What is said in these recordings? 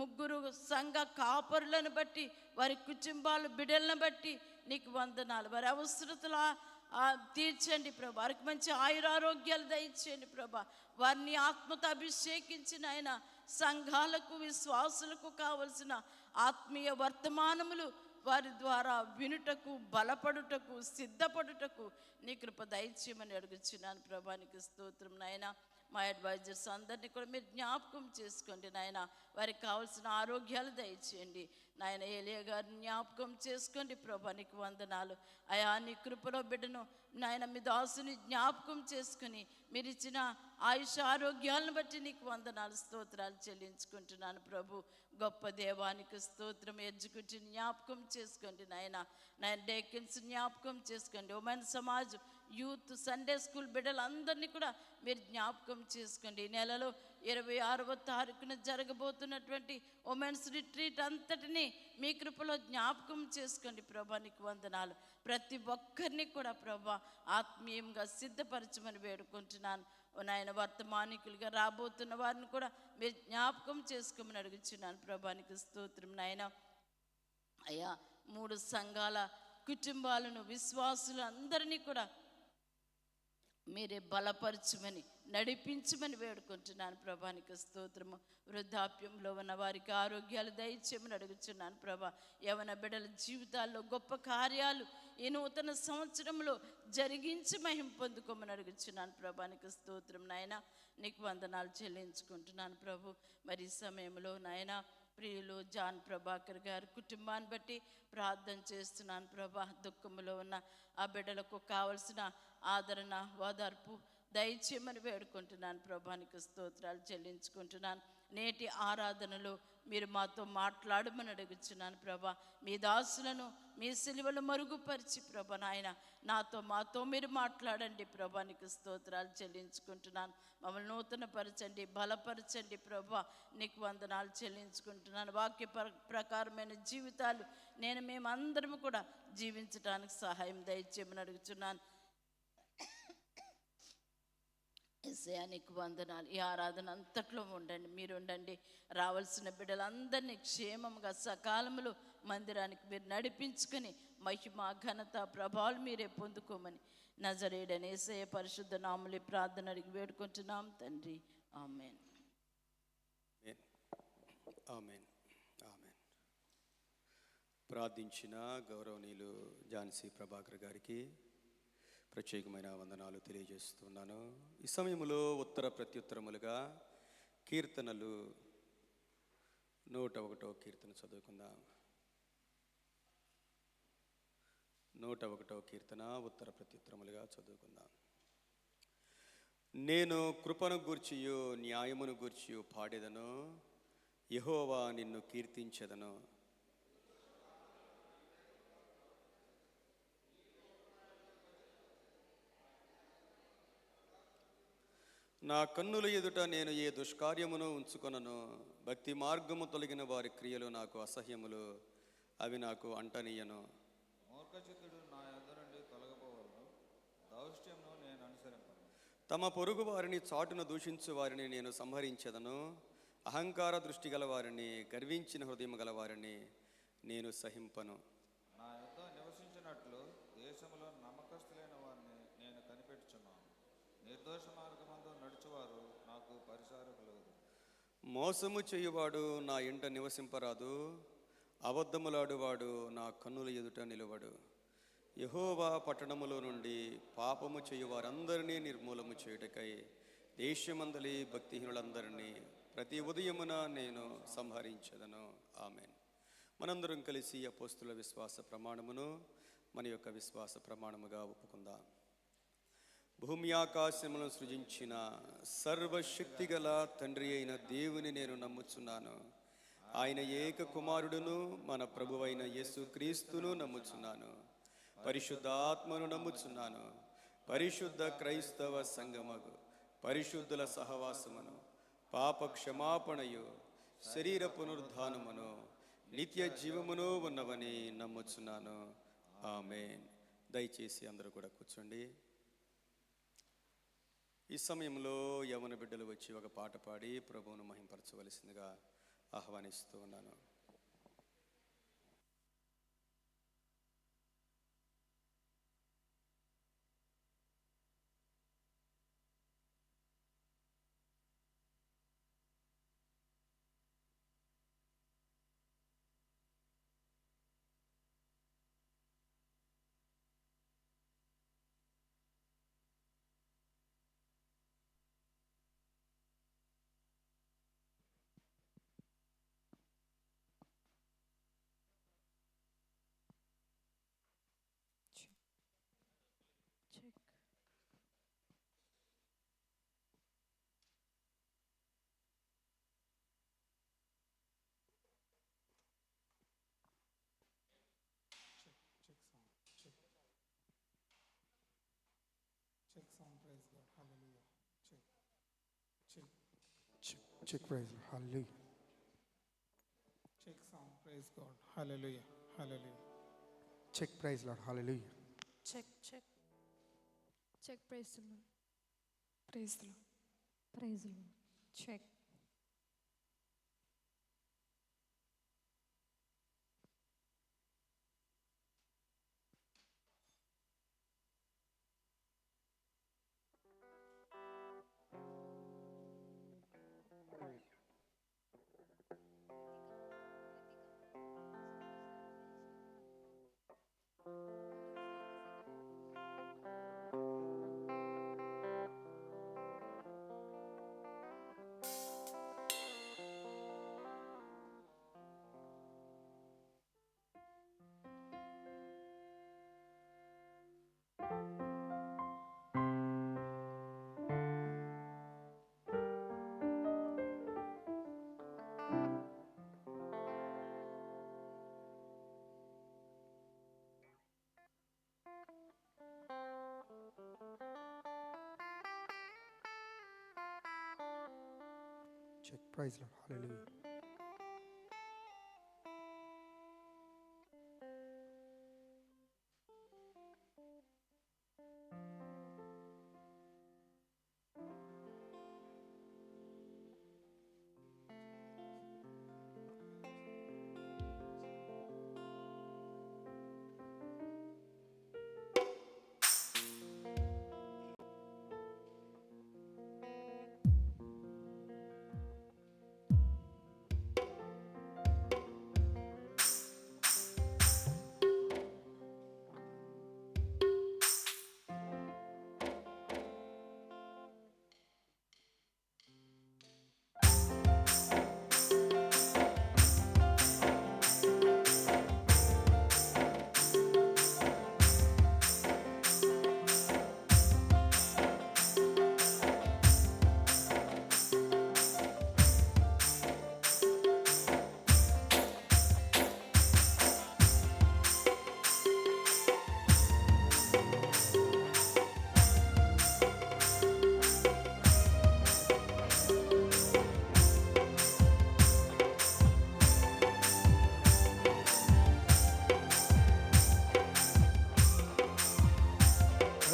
ముగ్గురు సంఘ కాపరులను బట్టి, వారి కుటుంబాలు బిడ్డలను బట్టి నీకు వందనాలు. వారి అవసరతలు తీర్చండి ప్రభా. వారికి మంచి ఆయురారోగ్యాలు దయచేయండి ప్రభా. వారిని ఆత్మతో అభిషేకించిన ఆయన సంఘాలకు విశ్వాసులకు కావలసిన ఆత్మీయ వర్తమానములు వారి ద్వారా వినుటకు, బలపడుటకు, సిద్ధపడుటకు నీ కృప దయచేయమని అడుగుచున్నాను ప్రభా. నీకు స్తోత్రం నాయన. మా అడ్వైజర్స్ అందరినీ కూడా మీరు జ్ఞాపకం చేసుకోండి నాయన. వారికి కావాల్సిన ఆరోగ్యాలు దయచేయండి నాయన. ఏలియా గారిని జ్ఞాపకం చేసుకోండి ప్రభా. నీకు వందనాలు అయా. నీ కృపలో బిడ్డను నాయన మీ దాసుని జ్ఞాపకం చేసుకుని మీరు ఇచ్చిన ఆయుష ఆరోగ్యాలను బట్టి నీకు వందనాలు, స్తోత్రాలు చెల్లించుకుంటున్నాను ప్రభు. గొప్ప దేవానికి స్తోత్రం. ఎగ్జిక్యూటివ్ జ్ఞాపకం చేసుకోండి నాయన. డేకిన్స్ జ్ఞాపకం చేసుకోండి. Women Samaj, youth, Sunday school బిడ్డలందరినీ కూడా మీరు జ్ఞాపకం చేసుకోండి. ఈ నెలలో 26వ తారీఖున జరగబోతున్నటువంటి ఉమెన్స్ రిట్రీట్ అంతటినీ మీ కృపలో జ్ఞాపకం చేసుకోండి ప్రభా. నీకు వందనాలు. ప్రతి ఒక్కరిని కూడా ప్రభా ఆత్మీయంగా సిద్ధపరచమని వేడుకుంటున్నాను నాయన. వర్తమానికులుగా రాబోతున్న వారిని కూడా మీరు జ్ఞాపకం చేసుకోమని అడుగుచున్నాను ప్రభా. నీకు స్తోత్రం నాయన. అయ్యా 3 సంఘాల కుటుంబాలను, విశ్వాసులు అందరినీ కూడా మీరే బలపరచమని, నడిపించమని వేడుకుంటున్నాను ప్రభా. నీకు స్తోత్రము. వృద్ధాప్యంలో ఉన్న వారికి ఆరోగ్యాలు దయచేయమని అడుగుచున్నాను ప్రభా. యవన బిడ్డల జీవితాల్లో గొప్ప కార్యాలు ఈ నూతన సంవత్సరంలో జరిగించి మహిమ పొందుకోమని అడుగుచున్నాను ప్రభా. నీకు స్తోత్రం నాయన. నీకు వందనాలు చెల్లించుకుంటున్నాను ప్రభు. మరి ఈ సమయంలో నాయన ప్రియులు జాన్ ప్రభాకర్ గారి కుటుంబాన్ని బట్టి ప్రార్థన చేస్తున్నాను ప్రభా. దుఃఖంలో ఉన్న ఆ బిడ్డలకు కావలసిన ఆదరణ, ఓదార్పు దయచేయమని వేడుకుంటున్నాను ప్రభా. నీకు స్తోత్రాలు చెల్లించుకుంటున్నాను. నేటి ఆరాధనలో మీరు మాతో మాట్లాడమని అడుగుచున్నాను ప్రభా. మీ దాసులను మీ సిలువలు మరుగుపరిచి ప్రభా నాయన మాతో మీరు మాట్లాడండి ప్రభా. నీకు స్తోత్రాలు చెల్లించుకుంటున్నాను. మమ్మల్ని నూతనపరచండి, బలపరచండి ప్రభా. నీకు వందనాలు చెల్లించుకుంటున్నాను. వాక్య ప్రకారమైన జీవితాలు మేమందరము కూడా జీవించడానికి సహాయం దయచేయమని అడుగుతున్నాను. యేసయ్యా నీకు వందనాలు. ఈ ఆరాధన అంతట్లో ఉండండి, మీరు ఉండండి. రావాల్సిన బిడ్డలందరినీ క్షేమంగా సకాలంలో మందిరానికి మీరు నడిపించుకొని మహిమ, ఘనత, ప్రభావాలు మీరే పొందుకోమని నజరేయుడైన యేసయ్య పరిశుద్ధ నామములో ప్రార్థన అడిగి వేడుకుంటున్నాం తండ్రి. ఆమేన్. ఆమేన్. ఆమేన్. ప్రార్థించిన గౌరవనీయులు ఝాన్సీ ప్రభాకర్ గారికి ప్రత్యేకమైన వందనాలు తెలియజేస్తున్నాను. ఈ సమయంలో ఉత్తర ప్రత్యుత్తరములుగా కీర్తనలు 101వ కీర్తన చదువుకుందాం. 101వ కీర్తన ఉత్తర ప్రత్యుత్తరములుగా చదువుకుందాం. నేను కృపను గూర్చియు న్యాయమును గూర్చియు పాడెదను, యెహోవా నిన్ను కీర్తించెదను. నా కన్నుల ఎదుట నేను ఏ దుష్కార్యమును ఉంచుకొనను. భక్తి మార్గము తొలగిన వారి క్రియలు నాకు అసహ్యములు, అవి నాకు అంటనీయను. మూర్ఖచిత్తుడు నా యొద్ద నుండి తొలగిపోవలను, దౌష్ట్యమును నేను అనుసరింపను. తమ పొరుగు వారిని చాటున దూషించు వారిని నేను సంహరించెదను. అహంకార దృష్టి గల వారిని, గర్వించిన హృదయం గల వారిని నేను సహింపను. నా యొద్ద నివసించినట్లు దేశంలో నమ్మకస్తులైన వారిని నేను కనిపెట్టుచున్నాను. నిర్దోష మార్గమందు నడుచువారు నాకు పరిచారకులు. మోసము చేయువాడు నా ఇంట నివసింపరాదు, అబద్ధములాడువాడు నా కన్నుల ఎదుట నిలువడు. యెహోవా పట్టణములో నుండి పాపము చేయువారందరినీ నిర్మూలము చేయుటకై దేశమందలి భక్తిహీనులందరినీ ప్రతి ఉదయమున నేను సంహరించెదను. ఆమేన్. మనందరం కలిసి అపోస్తుల విశ్వాస ప్రమాణమును మన యొక్క విశ్వాస ప్రమాణముగా ఒప్పుకుందాం. భూమి ఆకాశములను సృజించిన సర్వశక్తిగల తండ్రి అయిన దేవుని నేను నమ్ముచున్నాను. ఆయన ఏక కుమారుడును మన ప్రభువైన యేసుక్రీస్తును నమ్ముచున్నాను. పరిశుద్ధాత్మను నమ్ముచున్నాను. పరిశుద్ధ క్రైస్తవ సంఘముగు పరిశుద్ధుల సహవాసమును, పాప క్షమాపణయు, శరీర పునరుద్ధానమును, నిత్య జీవమును ఉన్నవని నమ్ముచున్నాను. ఆమేన్. దయచేసి అందరూ కూడా కూర్చోండి. ఈ సమయంలో యవన బిడ్డలు వచ్చి ఒక పాట పాడి ప్రభువును మహింపరచవలసిందిగా ఆహ్వానిస్తూ ఉన్నాను. Check. Check sound, praise God, hallelujah. Check, praise God, hallelujah. Check sound, praise God, hallelujah, hallelujah. Check, praise Lord, hallelujah. Check check. Check, praise the Lord. Praise the Lord. Praise the Lord. Check. Check, praise Lord, hallelujah.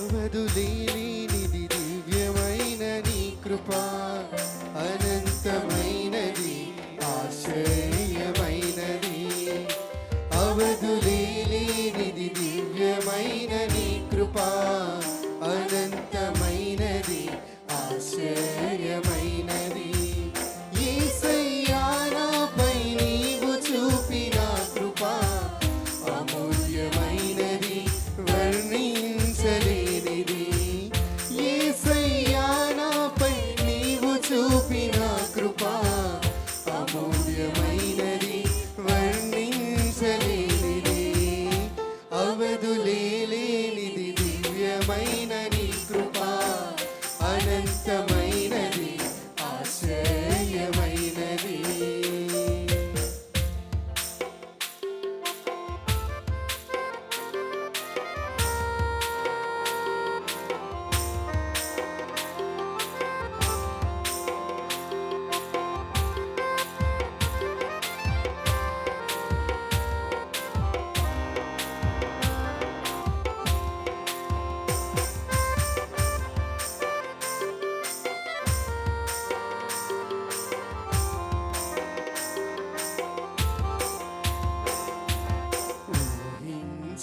అవధులేనిది దివ్యమైన నీ కృప, అనంతమైనది ఆశ్చర్యమైనది. అవధులేనిది దివ్యమైన నీ కృప, అనంతమైనది ఆశ్చర్యమైనది. యేసయ్యా నాపై నీవు చూపిన కృప అమూల్యమైనది, వర్ణించలేనిది. యేసయ్యా నాపై నీవు చూపిన కృప అమూల్యమైనది, వర్ణించలేనిది. అవధులేనిది దివ్యమైన నీ కృప, అనంతమైనది ఆశ్చర్యమైనది.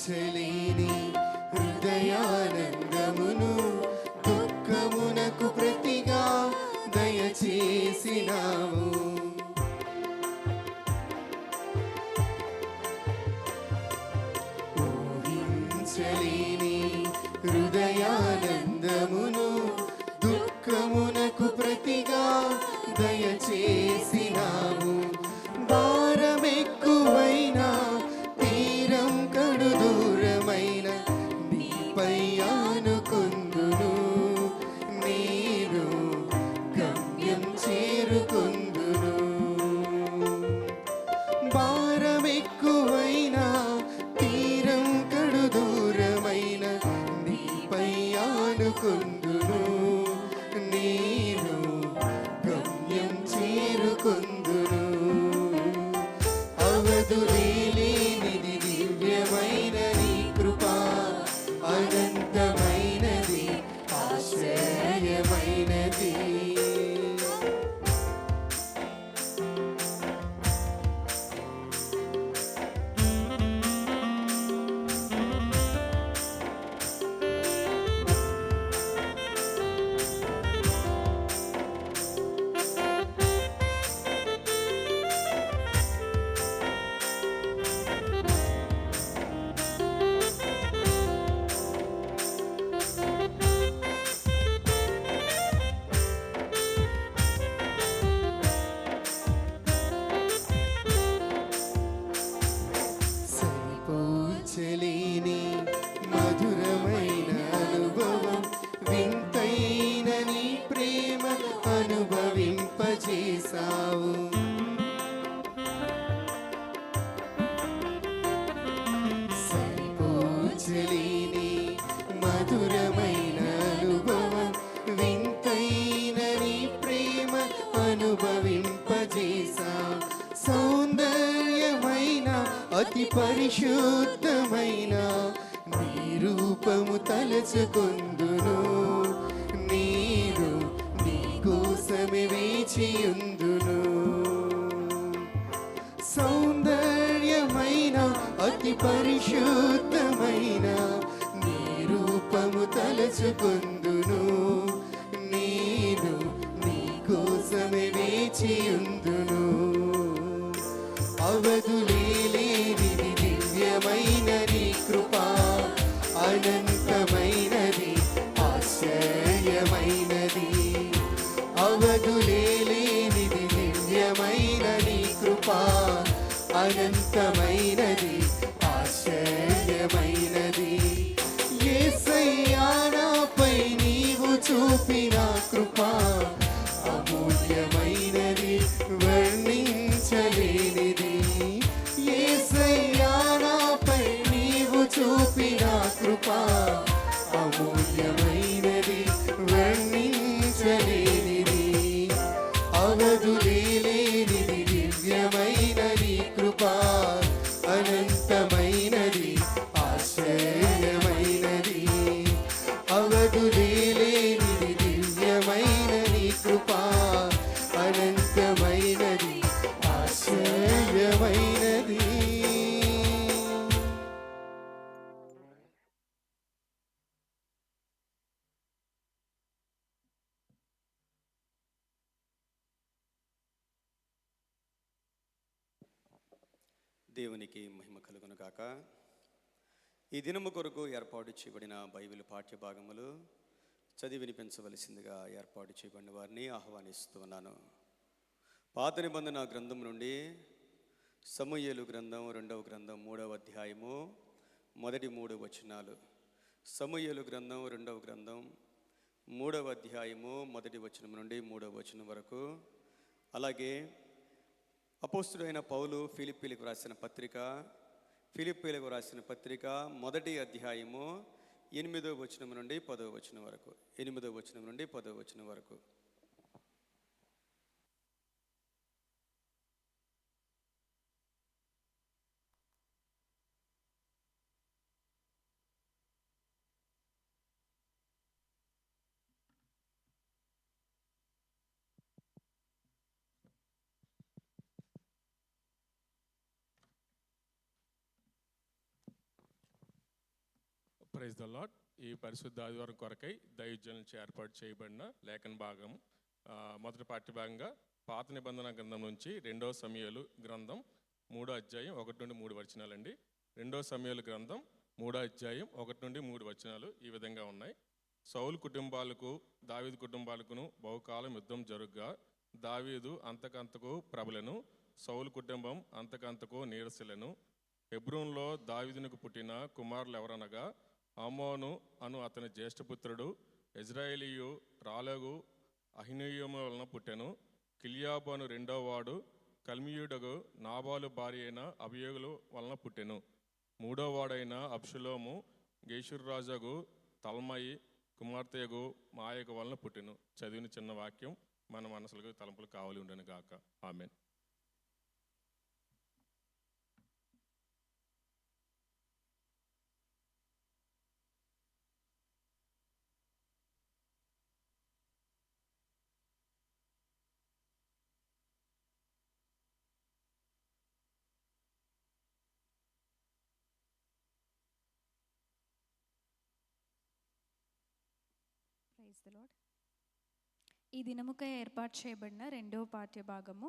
ఊహించలేని హృదయానందమును దుఃఖమునకు ప్రతిగా దయచేసినావు. ఊహించలేని హృదయానందమును దుఃఖమునకు ప్రతిగా దయచేసినావు. భారమెక్కువైనా తీరం కడు దూరమైన నీపై ఆనుకుందును. నేను గమ్యం చేరుకుందును. భారమెక్కువైనా తీరం కడు దూరమైన నీపై ఆనుకుందును. నేను గమ్యం చేరుకుందును. అవధులేనిది దివ్యమైన నీ కృప, అనంతమైనది ఆశ్చర్యమైనది. సరిపోల్చలేని మధురమైన అనుభవం, వింతైన నీ ప్రేమ అనుభవింపజేసావు. సరిపోల్చలేని మధురమైన అనుభవం, వింతైన నీ ప్రేమ అనుభవింపజేసావు. సౌందర్యమైన అతి పరిశుద్ధమైన నీ రూపము తలచుకొందును. నేను నీ కోసమే వేచియుందును. సౌందర్యమైన అతి పరిశుద్ధమైన నీ రూపము తలచుకొందును. నేను నీ కోసమే వేచియుందును. అవధులేనిది దివ్యమైన నీ కృప, అనంతమైనది ఆశ్చర్యమైనది. అవధులేనిది దివ్యమైన నీ కృప, అనంతమైనది ఆశ్చర్యమైనది. యేసయ్యా నాపై నీవు చూపిన కృప అమూల్యమైనది, వర్ణించలేనిది. యేసయ్యా నాపై నీవు చూపిన కృప అమూల్యమైనది, వర్ణించలేనిది. అవధులేనిది దివ్యమైన నీ కృప, అనంతమైనది ఆశ్చర్యమైనది. అవధులేనిది దివ్యమైన నీ కృప, అనంతమైనది ఆశ్చర్యమైనది. దేవునికి మహిమ కలుగును గాక. ఈ దినము కొరకు ఏర్పాటు చేయబడిన బైబిల్ పాఠ్య భాగములు చదివి వినిపించవలసిందిగా ఏర్పాటు చేయబడిన వారిని ఆహ్వానిస్తూ ఉన్నాను. పాత నిబంధన గ్రంథం నుండి సమూయేలు గ్రంథం 2వ గ్రంథం 3వ అధ్యాయము మొదటి 3 వచనాలు. సమూయేలు గ్రంథం 2వ గ్రంథం 3వ అధ్యాయము మొదటి వచనం నుండి 3వ వచనం వరకు. అలాగే అపోస్తుడైన పౌలు ఫిలిప్పీలకు రాసిన పత్రిక మొదటి అధ్యాయము 8వ వచనం నుండి 10వ వచనం వరకు. 8వ వచనం నుండి 10వ వచనం వరకు. Praise the Lord. ఈ పరిశుద్ధ ఆదివారం కొరకై దైవజనుల నుంచి ఏర్పాటు చేయబడిన లేఖన భాగం మొదటి పాఠ్య భాగంగా పాత నిబంధన గ్రంథం నుంచి 2వ సమూయేలు గ్రంథం 3వ అధ్యాయం 1 నుండి 3 వచనాలండి. 2వ సమూయేలు గ్రంథం 3వ అధ్యాయం 1 నుండి 3 వచనాలు ఈ విధంగా ఉన్నాయి. సౌలు కుటుంబాలకు దావీదు కుటుంబాలకును బహుకాలం యుద్ధం జరుగ్గా దావీదు అంతకంతకు ప్రబలను, సౌలు కుటుంబం అంతకంతకు నీరసిలను. హెబ్రోన్లో దావీదునకు పుట్టిన కుమారులు ఎవరనగా అమోను అను అతని జ్యేష్ఠపుత్రుడు, ఇజ్రాయేలీయు రాలగు అహినోయము వలన పుట్టెను. కిలియాబు అను 2వ వాడు కల్మీయుడగు నాబాలు భార్య అయిన అబియోగులు వలన పుట్టెను. 3వ వాడైన అబ్షలోము గేషుర్ రాజాగు తల్మయి కుమార్తెగు మాయకు వలన పుట్టెను. చదివిన చిన్న వాక్యం మన మనసులకు తలంపులు కావాలి ఉండను గాక. ఆమెన్. Praise the Lord. ఈ దినముకై ఏర్పాటు చేయబడిన 2వ పాఠ్య భాగము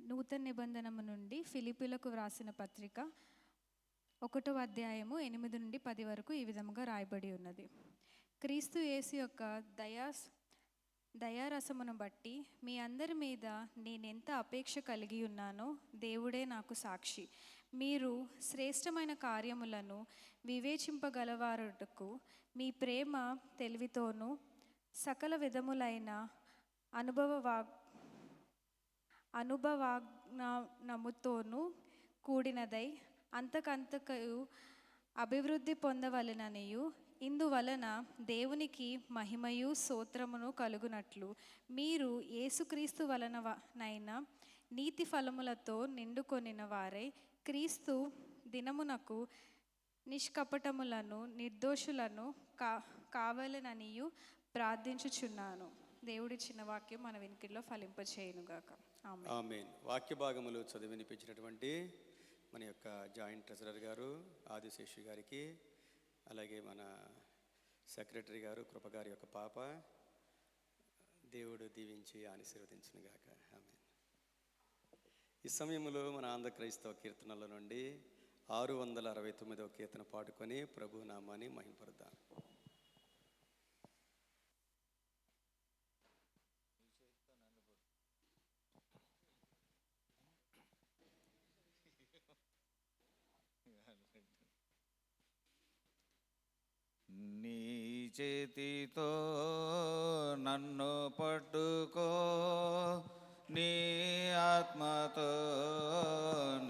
నూతన నిబంధనము నుండి ఫిలిప్పీలకు వ్రాసిన పత్రిక 1వ అధ్యాయము 8 నుండి 10 వరకు ఈ విధముగా రాయబడి ఉన్నది. క్రీస్తు యేసు యొక్క దయారసమును బట్టి మీ అందరి మీద నేనెంత అపేక్ష కలిగి ఉన్నానో దేవుడే నాకు సాక్షి. మీరు శ్రేష్టమైన కార్యములను వివేచింపగలవారుటకు మీ ప్రేమ తెలివితోనూ సకల విధములైన అనుభవాజ్ఞానముతోనూ కూడినదై అంతకంతకు అభివృద్ధి పొందవలెననియు ఇందువలన దేవునికి మహిమయు స్తోత్రమును కలుగునట్లు మీరు యేసుక్రీస్తు వలననైన నీతి ఫలములతో నిండుకొనిన వారై క్రీస్తు దినమునకు నిష్కపటములను నిర్దోషులను కావాలననియు ప్రార్థించుచున్నాను. దేవుడి చిన్న వాక్యం మన వినికిడిలో ఫలింపచేయునుగాక. ఆమేన్. వాక్య భాగములు చదివి వినిపించినటువంటి మన యొక్క జాయింట్ ట్రెజరర్ గారు ఆదిశేషు గారికి, అలాగే మన సెక్రటరీ గారు కృపగారి యొక్క పాప, దేవుడు దీవించి ఆశీర్వదించునుగాక. ఆమేన్. ఈ సమయంలో మన ఆంధ్ర క్రైస్తవ కీర్తనల నుండి 669వ కీర్తన పాడుకొని ప్రభు నామాన్ని మహింపరుద్దాం. నీ చేతితో నన్ను పట్టుకో, నీ ఆత్మతో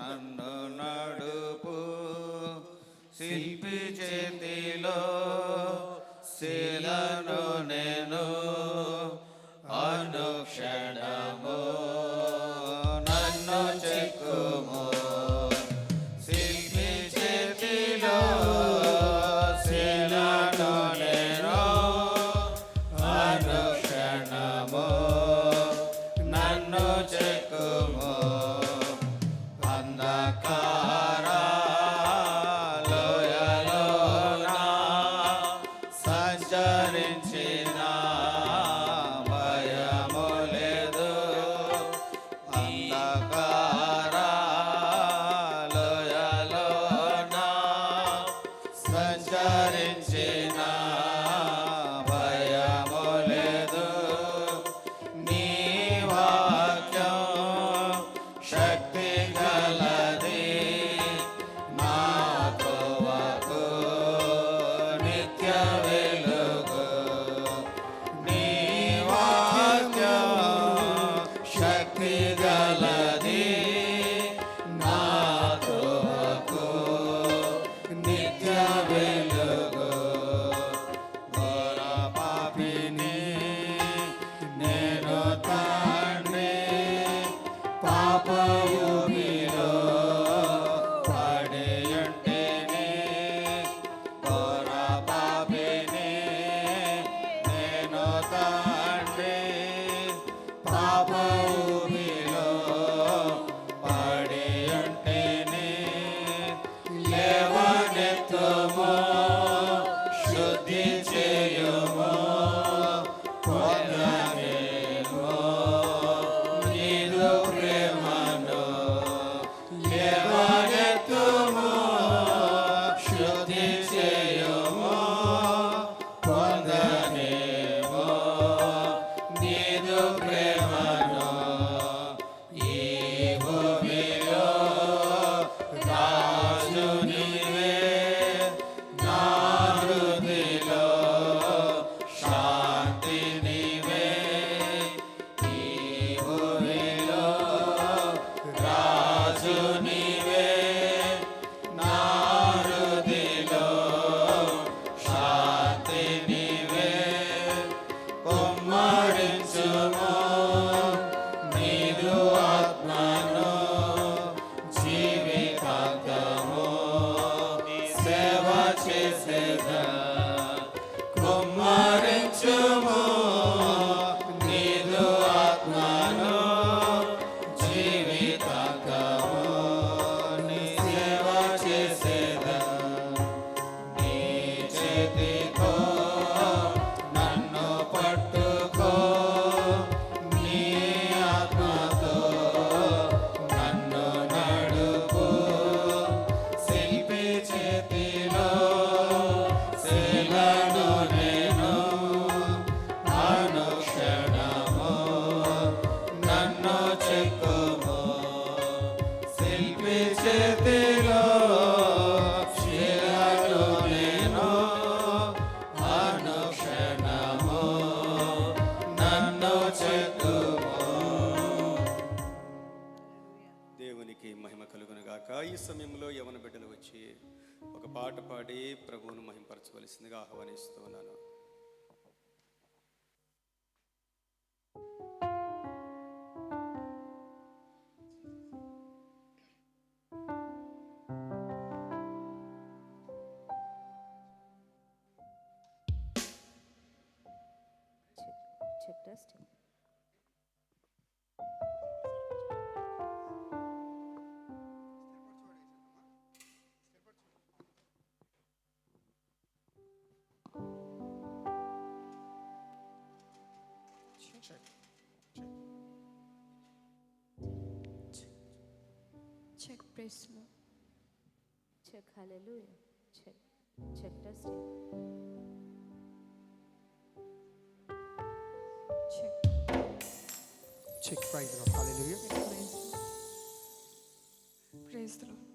నన్ను నడుపు, శిల్పి చేతిలో శిలను నేను అనుక్షణము నన్ను చెక్కుము, శిల్పి చేతిలో శిలను నేను అనుక్షణము నన్ను చెక్కుము. అంధకార లోయలోన సంచరించిన భయము లేదు, అంధకార లోయలోన సంచరించిన భయము లేదు. నీ వాక్యం శక్తి గలది, నా త్రోవకు నిత్య వెలుగు. నీ వాక్యం శక్తి గలది, నా త్రోవకు నిత్య వెలుగు. ఘోర పాపిని నేను తండ్రి, పాపభూమిలో పడియుంటిని. ఘోర పాపిని నేను తండ్రి, పాపభూమిలో పడియుంటిని. లేవనెత్తుము శుద్ధి చేయుము పొందనేమో నీదు ప్రేమను ఈ భూమిలో రాజు నీవే నా హృదయలో శాంతి నీవే ఈ భూమిలో రాజు నీవే నా హృదయలో శాంతి నీవే కుమ్మరించుము నీదు ఆత్మను జీవితాంతము సేవ చేసేదా కుమ్మరించుము నీదు ఆత్మను జీవితాంతము నీ సేవ చేసేదా నీ చేతితో నన్ను పట్టుకో నీ ఆత్మతో నన్ను నడుపు శిల్పి చేతిలో శిలను నేను అనుక్షణము నన్ను చెక్కుము శిల్పి చేతిలో శిలను నేను అనుక్షణము నన్ను చెక్కుము. దేవునికి మహిమ కలుగునుగాక. ఈ సమయంలో యవన బిడ్డలు వచ్చి ఒక పాట పాడి ప్రభువును మహింపరచవలసిందిగా ఆహ్వానిస్తూ ఉన్నాను. Check testing. చెక్ ప్రైస్లో Check, hallelujah. Check testing. Check check praise lord. Hallelujah. Praise the lord.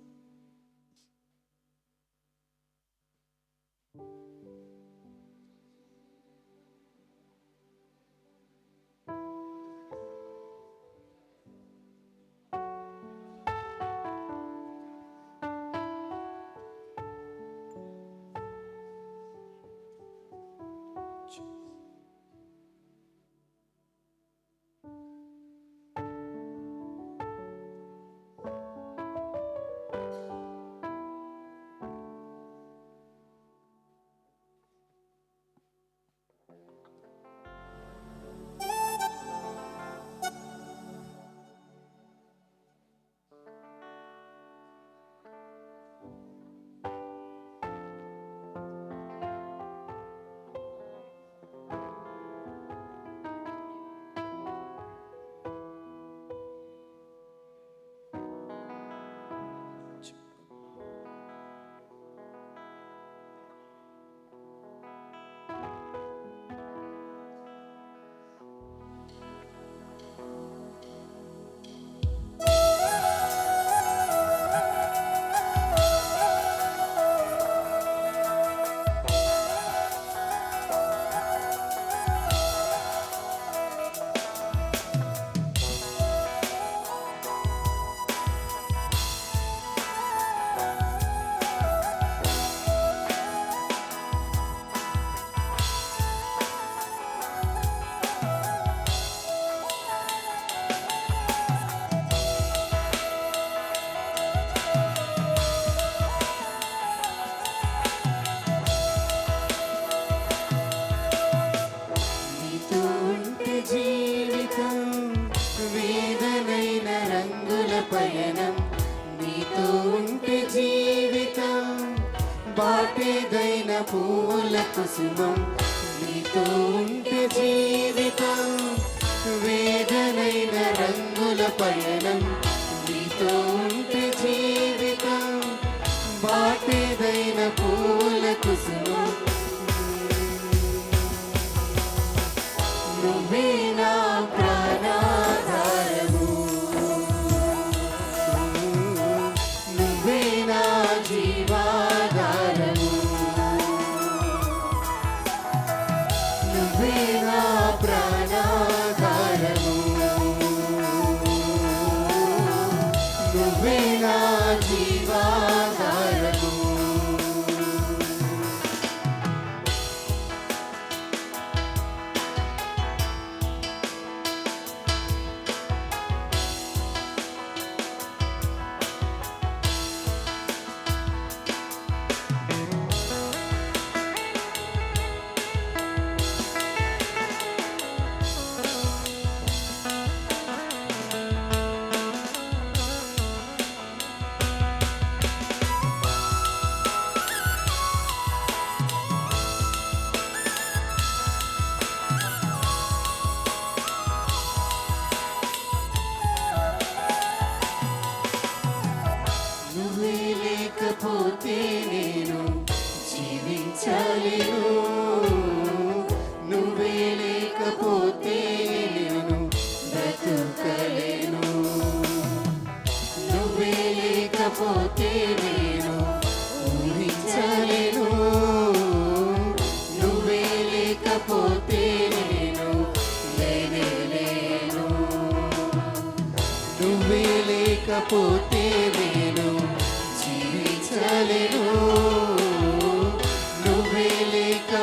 బాటేదైన పూల కుసుమం నీతో ఉంటే జీవితం వేదనైన రంగుల పయనం నీతో ఉంటే జీవితం బాటేదైన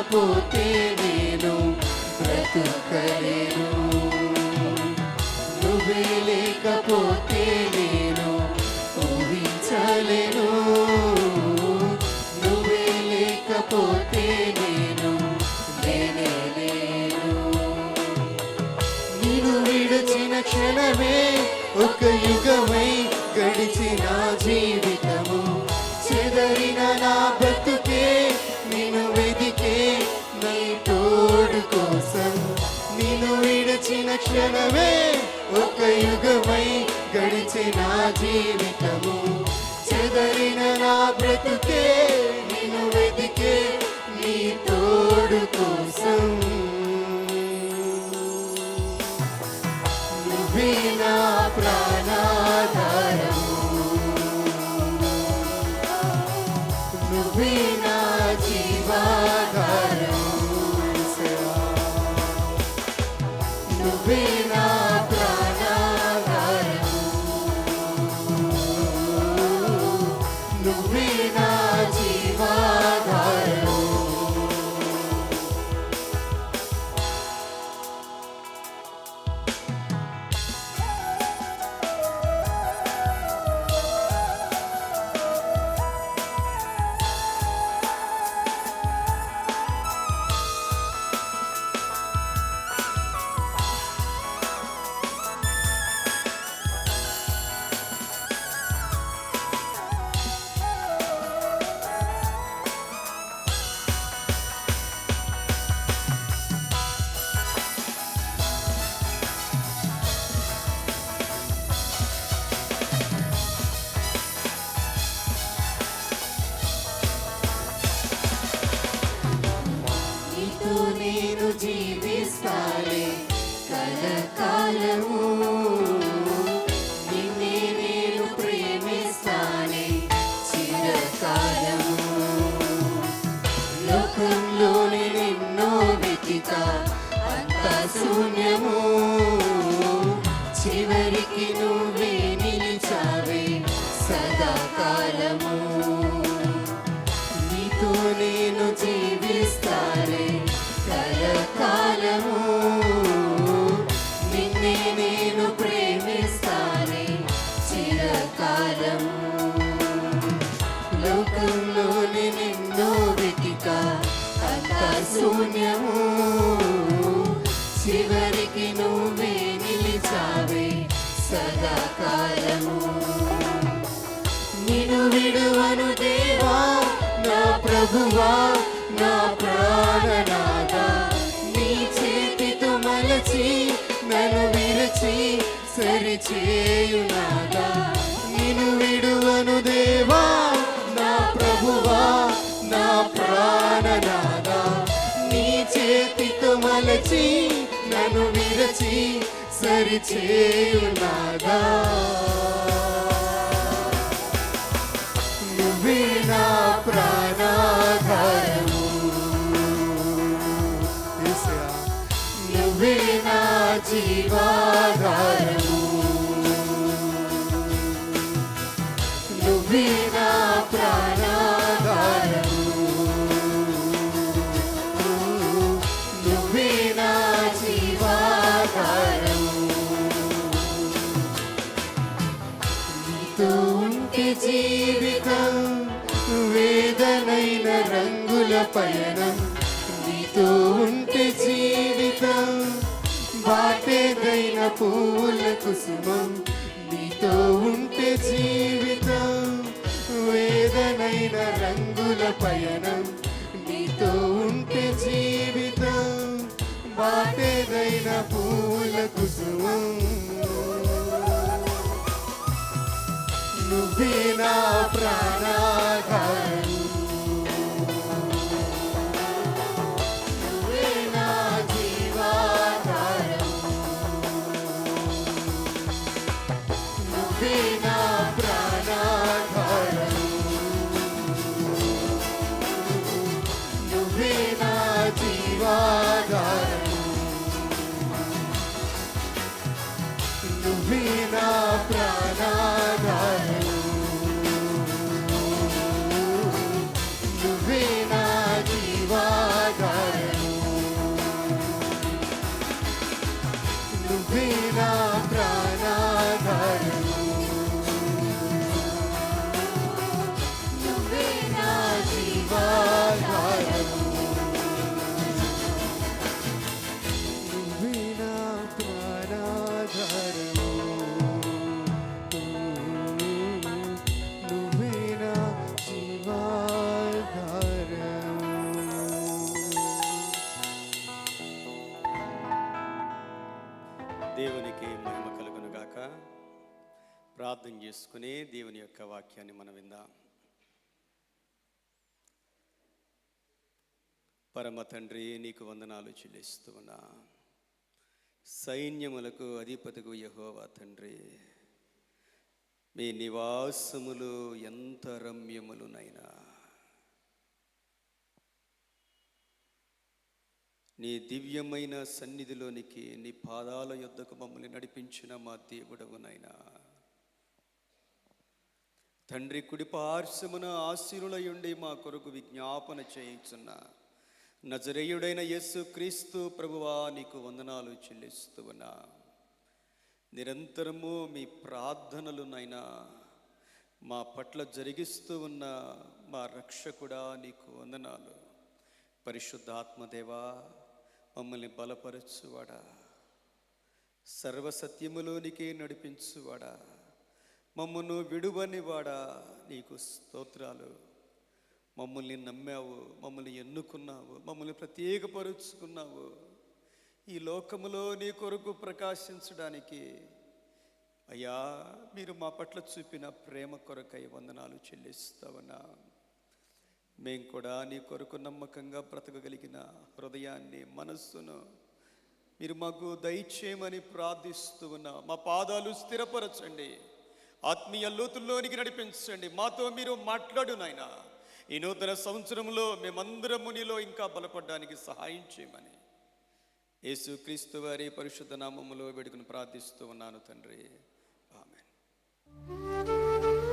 లేకపోతే నేను బ్రతుకలేను, నువ్వే లేకపోతే నేను ఊహించలేను, నువ్వే లేకపోతే నేను లేనేలేను. నిన్ను విడిచిన క్షణమే ఒక యుగమై గడిచిన జీవితము, చెదరిన నా బ్రతుకే నిన్ను వెదికే నీ తోడు కోసం. నిన్ను విడిచిన క్షణమే ఒక యుగమై గడిచిన జీవితము, చెదరిన నా బ్రతుకే నిన్ను వెదికే నీ తోడు కోసం. నువ్వే నా ప్రాణాధారము, నువ్వే నా జీవాధారము, నువ్వే నా ప్రాణాధారము, నువ్వే నా జీవాధారము. నీతో నేను జీవిస్తాలే కలకాలము, నిన్నే నేను ప్రేమిస్తానే చిరకాలము. లోకంలోని నిన్నో వెతికా అంత శూన్యము, చివరికి నువ్వే నిలిచావే సదాకాలము. నీతో నేను జీవిస్తానే కలకాలము, నిన్నే నేను ప్రేమిస్తానే చిరకాలము. లోకంలోని నిన్నో వెతికా అంత శూన్యము, చివరికి నువ్వే నిలిచావే సదాకాలము. నిన్ను విడువను దేవా నా ప్రభువా నా ప్రాణనాథా, నీ చేతితో మలచి నన్ను విరచి సరిచేయునాదా. నిన్ను విడువను దేవా నా ప్రభువా నా ప్రాణనాథా, నీ చేతితో మలచి నన్ను విరచి సరిచేయునాదా. నువ్వే నా ప్రాణాధారము, యేసయ్యా నువ్వే నా జీవాధారము, నువ్వే నా ప్రాణాధారము, నువ్వే నా జీవాధారము. నీతో ఉంటే జీవితం వేదనైన రంగుల పయనం, నీతో ఉంటే జీవితం బాటేదైన పూల కుసుమం, నీతో ఉంటే జీవితం వేదనైన రంగుల పయనం, నీతో ఉంటే జీవితం బాటేదైన పూల కుసుమం. నువ్వే నా ప్రాణాధారం, నువ్వే నా జీవాధారం, నువ్వే నా ప్రాణాధారం, నువ్వే నా జీవాధారం, నువ్వే నా ప్రాణాధారం, దేవునికి మహిమ కలుగును గాక. ప్రార్థన చేసుకుని దేవుని యొక్క వాక్యాన్ని మనం విందాం. పరమ తండ్రి, నీకు వందనాలు చెల్లిస్తూ ఉన్నా. సైన్యములకు అధిపతికు యెహోవా తండ్రి, మీ నివాసములు ఎంత రమ్యములునైనా, నీ దివ్యమైన సన్నిధిలోనికి, నీ పాదాల యొద్దకు మమ్మల్ని నడిపించిన మా దేవుడవునైనా, తండ్రి కుడి పార్శ్వమున ఆశీనులయుండి మా కొరకు విజ్ఞాపన చేయుచున్న నజరేయుడైన యేసు క్రీస్తు ప్రభువా, నీకు వందనాలు చెల్లిస్తూ ఉన్నా. నిరంతరము మీ ప్రార్థనలునైనా మా పట్ల జరిగిస్తూ ఉన్న మా రక్షకుడా, నీకు వందనాలు. పరిశుద్ధాత్మదేవా, మమ్మల్ని బలపరచువాడా, సర్వసత్యములోనికి నడిపించువాడా, మమ్మను విడువనివాడా, నీకు స్తోత్రాలు. మమ్మల్ని నమ్మావు, మమ్మల్ని ఎన్నుకున్నావు, మమ్మల్ని ప్రత్యేకపరుచుకున్నావు. ఈ లోకములో నీ కొరకు ప్రకాశించడానికి అయ్యా, మీరు మా పట్ల చూపిన ప్రేమ కొరకై వందనాలు చెల్లిస్తావన్నా. మేము కూడా నీ కొరకు నమ్మకంగా బ్రతకగలిగిన హృదయాన్ని, మనస్సును మీరు మాకు దయచేయమని ప్రార్థిస్తూ ఉన్నా. మా పాదాలు స్థిరపరచండి, ఆత్మీయ లోతుల్లోనికి నడిపించండి. మాతో మీరు మాట్లాడు నాయనా. ఈ నూతన సంవత్సరంలో మేమందరము నీలో ఇంకా బలపడడానికి సహాయం చేయమని యేసుక్రీస్తు వారి పరిశుద్ధ నామములో వేడుకను ప్రార్థిస్తూ ఉన్నాను తండ్రి, ఆమేన్.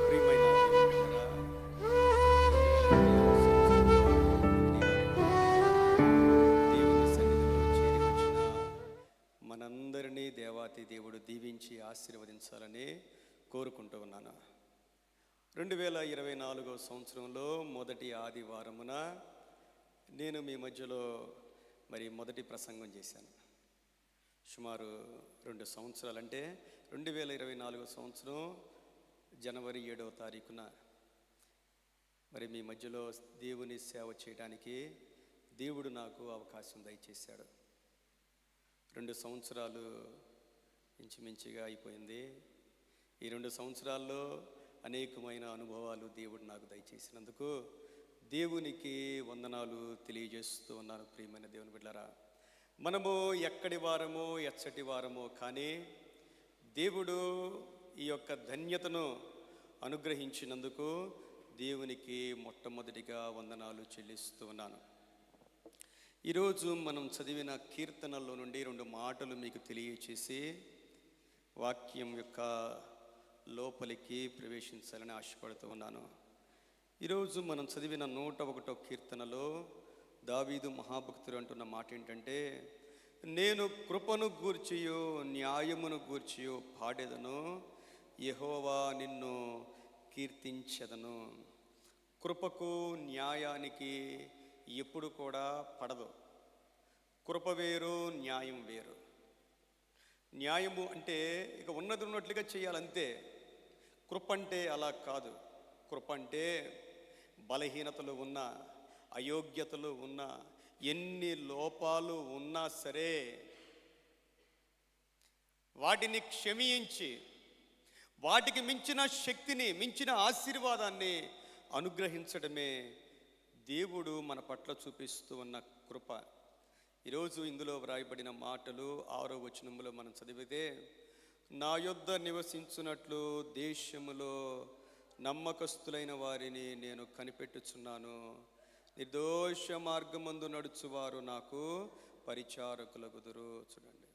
ప్రియమైన దేవుడా, దేవుని సన్నిధిలో చేరి వచ్చిన మనందరినీ దేవాతి దేవుడు దీవించి ఆశీర్వదించాలని కోరుకుంటూ ఉన్నాను. 2024 సంవత్సరంలో మొదటి ఆదివారమున నేను మీ మధ్యలో మొదటి ప్రసంగం చేశాను. సుమారు 2 సంవత్సరాలు, అంటే 2024 సంవత్సరం జనవరి 7వ తారీఖున మీ మధ్యలో దేవుని సేవ చేయడానికి దేవుడు నాకు అవకాశం దయచేశాడు. 2 సంవత్సరాలు ఇంచుమించుగా అయిపోయింది. ఈ 2 సంవత్సరాల్లో అనేకమైన అనుభవాలు దేవుడు నాకు దయచేసినందుకు దేవునికి వందనాలు తెలియజేస్తూ ఉన్నాను. ప్రియమైన దేవుని బిడ్డలారా, మనము ఎక్కడి వారమో ఎచ్చటి వారమో కానీ దేవుడు ఈ యొక్క ధన్యతను అనుగ్రహించినందుకు దేవునికి మొట్టమొదటిగా వందనాలు చెల్లిస్తూ ఉన్నాను. ఈరోజు మనం చదివిన కీర్తనల్లో నుండి 2 మాటలు మీకు తెలియచేసి వాక్యం యొక్క లోపలికి ప్రవేశించాలని ఆశపడుతూ ఉన్నాను. ఈరోజు మనం చదివిన 101వ కీర్తనలో దావీదు మహాభక్తుడు అంటున్న మాట ఏంటంటే, నేను కృపను గూర్చియో న్యాయమును గూర్చియో పాడేదను, యెహోవా నిన్ను కీర్తించెదను. కృపకు న్యాయానికి ఎప్పుడు కూడా పడదు. కృప వేరు, న్యాయం వేరు. న్యాయము అంటే ఇక ఉన్నది ఉన్నట్లుగా చేయాలంతే. కృప అంటే అలా కాదు. కృప అంటే బలహీనతలు ఉన్నా, అయోగ్యతలు ఉన్నా, ఎన్ని లోపాలు ఉన్నా సరే వాటిని క్షమించి వాటికి మించిన శక్తిని, మించిన ఆశీర్వాదాన్ని అనుగ్రహించడమే దేవుడు మన పట్ల చూపిస్తూ ఉన్న కృప. ఈరోజు ఇందులో వ్రాయబడిన మాటలు 6వ వచనంలో మనం చదివితే, నా యొద్ద నివసించున్నట్లు దేశములో నమ్మకస్తులైన వారిని నేను కనిపెట్టుచున్నాను, నిర్దోష మార్గమందు నడుచువారు నాకు పరిచారకులగుదురు. చూడండి,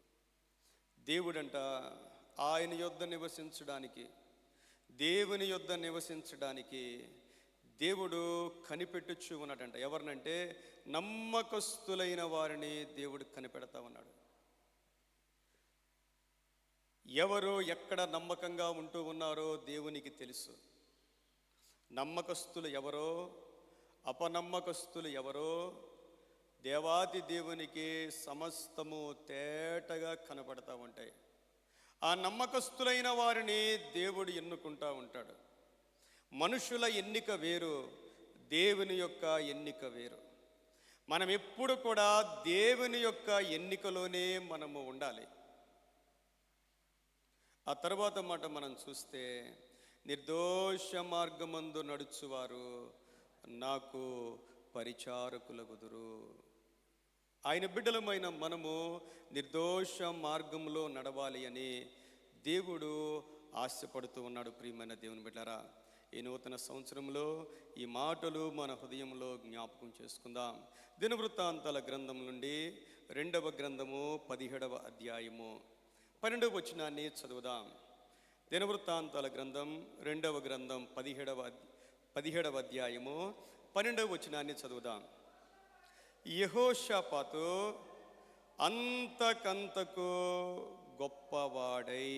దేవుడంట ఆయన యొద్ద నివసించడానికి, దేవుని యొద్ద నివసించడానికి దేవుడు కనిపెట్టుచు ఉన్నాడంట. ఎవరినంటే నమ్మకస్తులైన వారిని దేవుడు కనిపెడతా ఉన్నాడు. ఎవరు ఎక్కడ నమ్మకంగా ఉంటూ ఉన్నారో దేవునికి తెలుసు. నమ్మకస్తులు ఎవరో, అపనమ్మకస్తులు ఎవరో దేవాది దేవునికి సమస్తము తేటగా కనపడతా ఉంటాయి. ఆ నమ్మకస్తులైన వారిని దేవుడు ఎన్నుకుంటా ఉంటాడు. మనుషుల ఎన్నిక వేరు, దేవుని యొక్క ఎన్నిక వేరు. మనం ఎప్పుడు కూడా దేవుని యొక్క ఎన్నికలోనే మనము ఉండాలి. ఆ తర్వాత మాట మనం చూస్తే, నిర్దోష మార్గమందు నడుచువారు నాకు పరిచారకులగుదురు. ఆయన బిడ్డలమైన మనము నిర్దోష మార్గంలో నడవాలి అని దేవుడు ఆశపడుతూ ఉన్నాడు. ప్రియమైన దేవుని బిడ్డలారా, ఈ నూతన సంవత్సరంలో ఈ మాటలు మన హృదయంలో జ్ఞాపకం చేసుకుందాం. దినవృత్తాంతాల గ్రంథం నుండి 2వ గ్రంథము 17వ అధ్యాయము 12వ వచనాన్ని చదువుదాం. దినవృత్తాంతాల గ్రంథం 2వ గ్రంథం 17వ అధ్యాయము 12వ వచనాన్ని చదువుదాం. యెహోషాపాతు అంతకంతకు గొప్పవాడై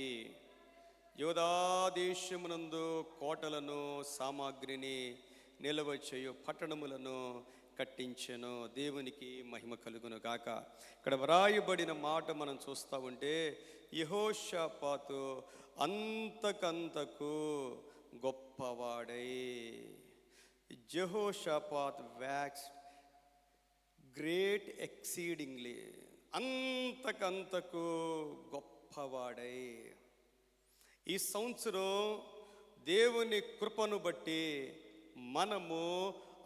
యోధాదేశమునందు కోటలను సామాగ్రిని నిలవ చేయు పట్టణములను కట్టించెను. దేవునికి మహిమ కలుగును గాక. ఇక్కడ వ్రాయబడిన మాట మనం చూస్తూ ఉంటే, యెహోషాపాతు అంతకంతకు గొప్పవాడై, జెహోషాపాత్ వ్యాక్స్డ్ గ్రేట్ ఎక్సీడింగ్లీ, అంతకంతకు గొప్పవాడై. ఈ సంవత్సరం దేవుని కృపను బట్టి మనము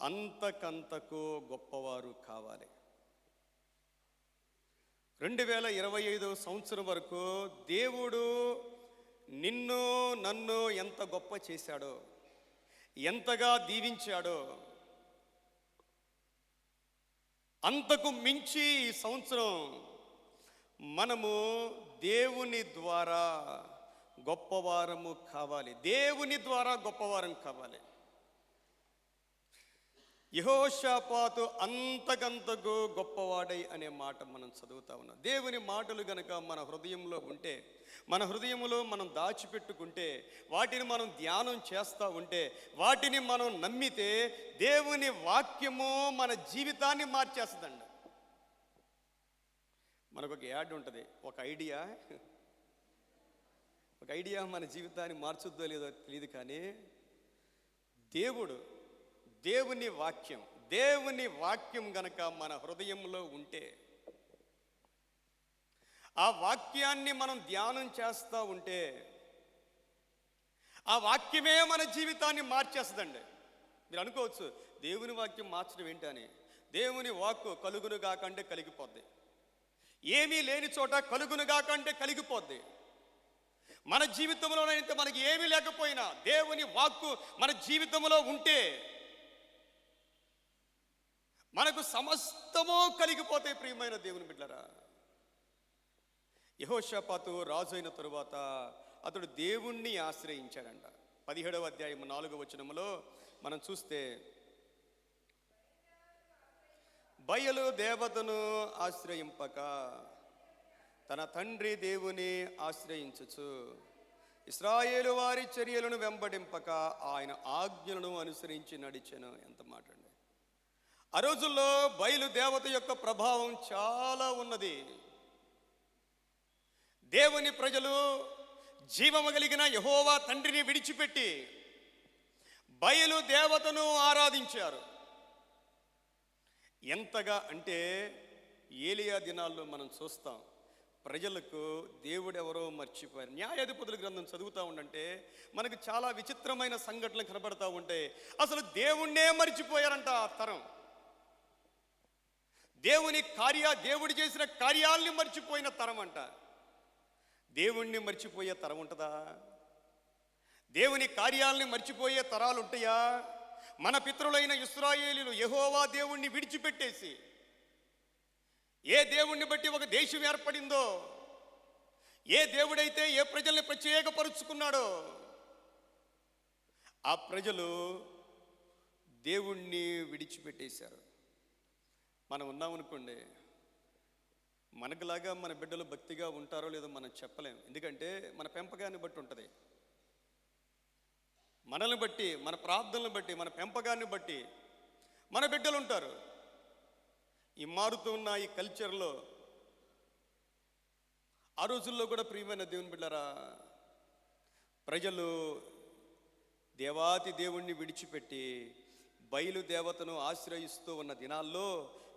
అంతకంతకు గొప్పవారు కావాలి. 2025 సంవత్సరం వరకు దేవుడు నిన్ను నన్ను ఎంత గొప్ప చేశాడో, ఎంతగా దీవించాడో, అంతకు మించి ఈ సంవత్సరం మనము దేవుని ద్వారా గొప్పవారము కావాలి. దేవుని ద్వారా గొప్పవారం కావాలి. యెహోషాపాతు అంతకంతకు గొప్పవాడై అనే మాట మనం చదువుతా ఉన్నాం. దేవుని మాటలు గనక మన హృదయంలో ఉంటే, మన హృదయంలో మనం దాచిపెట్టుకుంటే, వాటిని మనం ధ్యానం చేస్తూ ఉంటే, వాటిని మనం నమ్మితే, దేవుని వాక్యము మన జీవితాన్ని మార్చేస్తుందండి. మనకు ఒక యాడ్ ఉంటుంది, ఒక ఐడియా మన జీవితాన్ని మార్చుద్దో లేదో తెలియదు, కానీ దేవుని వాక్యం గనక మన హృదయంలో ఉంటే, ఆ వాక్యాన్ని మనం ధ్యానం చేస్తూ ఉంటే, ఆ వాక్యమే మన జీవితాన్ని మార్చేస్తుందండి. మీరు అనుకోవచ్చు, దేవుని వాక్యం మార్చడం ఏంటని. దేవుని వాక్కు కలుగును గాకంటే కలిగిపోద్ది. ఏమీ లేని చోట కలుగును గాకంటే కలిగిపోద్ది. మన జీవితంలోనైతే మనకి ఏమీ లేకపోయినా దేవుని వాక్కు మన జీవితంలో ఉంటే మనకు సమస్తమో కలిగిపోతాయి. ప్రియమైన దేవుని బిడ్డలారా, యెహోషాపాతు రాజు అయిన తరువాత అతడు దేవుణ్ణి ఆశ్రయించాడంట. 17వ అధ్యాయం 4వ వచనములో మనం చూస్తే, బయలు దేవతను ఆశ్రయింపక తన తండ్రి దేవుని ఆశ్రయించుచు ఇశ్రాయేలు వారి చర్యలను వెంబడింపక ఆయన ఆజ్ఞలను అనుసరించి నడిచెను. ఎంత మాట అండి. ఆ రోజుల్లో బయలు దేవత యొక్క ప్రభావం చాలా ఉన్నది. దేవుని ప్రజలు జీవము కలిగిన యెహోవా తండ్రిని విడిచిపెట్టి బయలు దేవతను ఆరాధించారు. ఎంతగా అంటే ఏలియా దినాల్లో మనం చూస్తాం, ప్రజలకు దేవుడెవరో మర్చిపోయారు. న్యాయాధిపతుల గ్రంథం చదువుతూ ఉండంటే మనకు చాలా విచిత్రమైన సంఘటనలు కనబడతా ఉంటాయి. అసలు దేవుణ్ణే మర్చిపోయారంట ఆ తరం. దేవుడు చేసిన కార్యాలని మర్చిపోయిన తరం అంట. దేవుణ్ణి మర్చిపోయే తరం ఉంటుందా? దేవుని కార్యాలని మర్చిపోయే తరాలు ఉంటాయా? మన పితరులైన ఇశ్రాయేలీయులు యెహోవా దేవుణ్ణి విడిచిపెట్టేసి, ఏ దేవుణ్ణి బట్టి ఒక దేశం ఏర్పడిందో, ఏ దేవుడైతే ఏ ప్రజల్ని ప్రత్యేకపరుచుకున్నాడో, ఆ ప్రజలు దేవుణ్ణి విడిచిపెట్టేశారు. మనం ఉన్నామనుకోండి, మనకులాగా మన బిడ్డలు భక్తిగా ఉంటారో లేదో మనం చెప్పలేం. ఎందుకంటే మన పెంపకాన్ని బట్టి ఉంటుంది. మనల్ని బట్టి, మన ప్రార్థనలను బట్టి, మన పెంపకాన్ని బట్టి మన బిడ్డలు ఉంటారు. ఈ మారుతున్న ఈ కల్చర్లో, ఆ రోజుల్లో కూడా ప్రియమైన దేవుని బిడ్డలారా, ప్రజలు దేవాతి దేవుణ్ణి విడిచిపెట్టి బయలు దేవతను ఆశ్రయిస్తూ ఉన్న దినాల్లో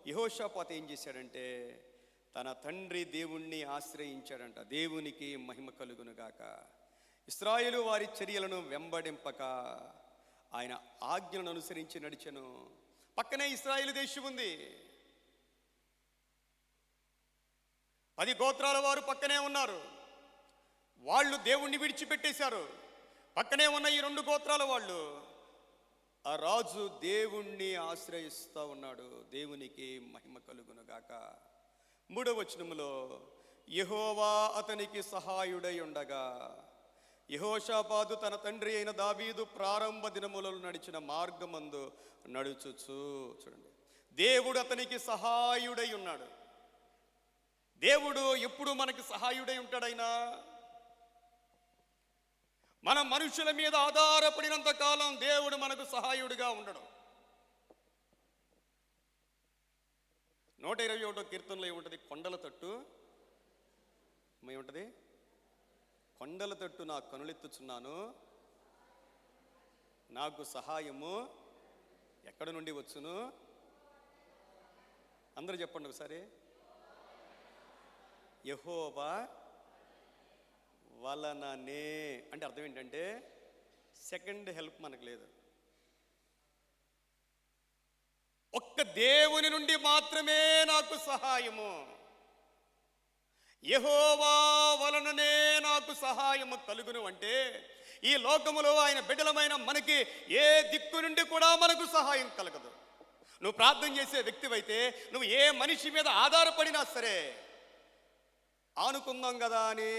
యెహోషాపాతు ఏం చేశాడంటే, తన తండ్రి దేవుణ్ణి ఆశ్రయించాడంట. దేవునికి మహిమ కలుగునుగాక. ఇశ్రాయేలు వారి చర్యలను వెంబడింపక ఆయన ఆజ్ఞలను అనుసరించి నడిచెను. పక్కనే ఇశ్రాయేలు దేశం ఉంది. 10 గోత్రాల వారు పక్కనే ఉన్నారు. వాళ్ళు దేవుణ్ణి విడిచిపెట్టేశారు. పక్కనే ఉన్న ఈ 2 గోత్రాల వాళ్ళు, ఆ రాజు దేవుణ్ణి ఆశ్రయిస్తూ ఉన్నాడు. దేవునికి మహిమ కలుగునుగాక. 3వ వచనములో యెహోవా అతనికి సహాయుడై ఉండగా యెహోషాపాతు తన తండ్రి అయిన దావీదు ప్రారంభ దినములలో నడిచిన మార్గమందు నడుచుచు. చూడండి, దేవుడు అతనికి సహాయుడై ఉన్నాడు. దేవుడు ఎప్పుడు మనకి సహాయుడై ఉంటాడైనా. మన మనుషుల మీద ఆధారపడినంత కాలం దేవుడు మనకు సహాయుడిగా ఉండడు. 121వ కీర్తనలో ఏముంటుంది? కొండల తట్టు ఏముంటుంది? కొండల తట్టు నా కనులెత్తుచున్నాను, నాకు సహాయము ఎక్కడి నుండి వచ్చును? అందరూ చెప్పండి ఒకసారి. యెహోవా వలననే అంటే అర్థం ఏంటంటే సెకండ్ హెల్ప్ మనకు లేదు. ఒక్క దేవుని నుండి మాత్రమే నాకు సహాయము. యెహోవా వలననే నాకు సహాయము కలుగును అంటే ఈ లోకములో ఆయన బిడ్డలమైన మనకి ఏ దిక్కు నుండి కూడా మనకు సహాయం కలగదు. నువ్వు ప్రార్థన చేసే వ్యక్తివైతే, నువ్వు ఏ మనిషి మీద ఆధారపడినా సరే, ఆనుకుందాం కదా అని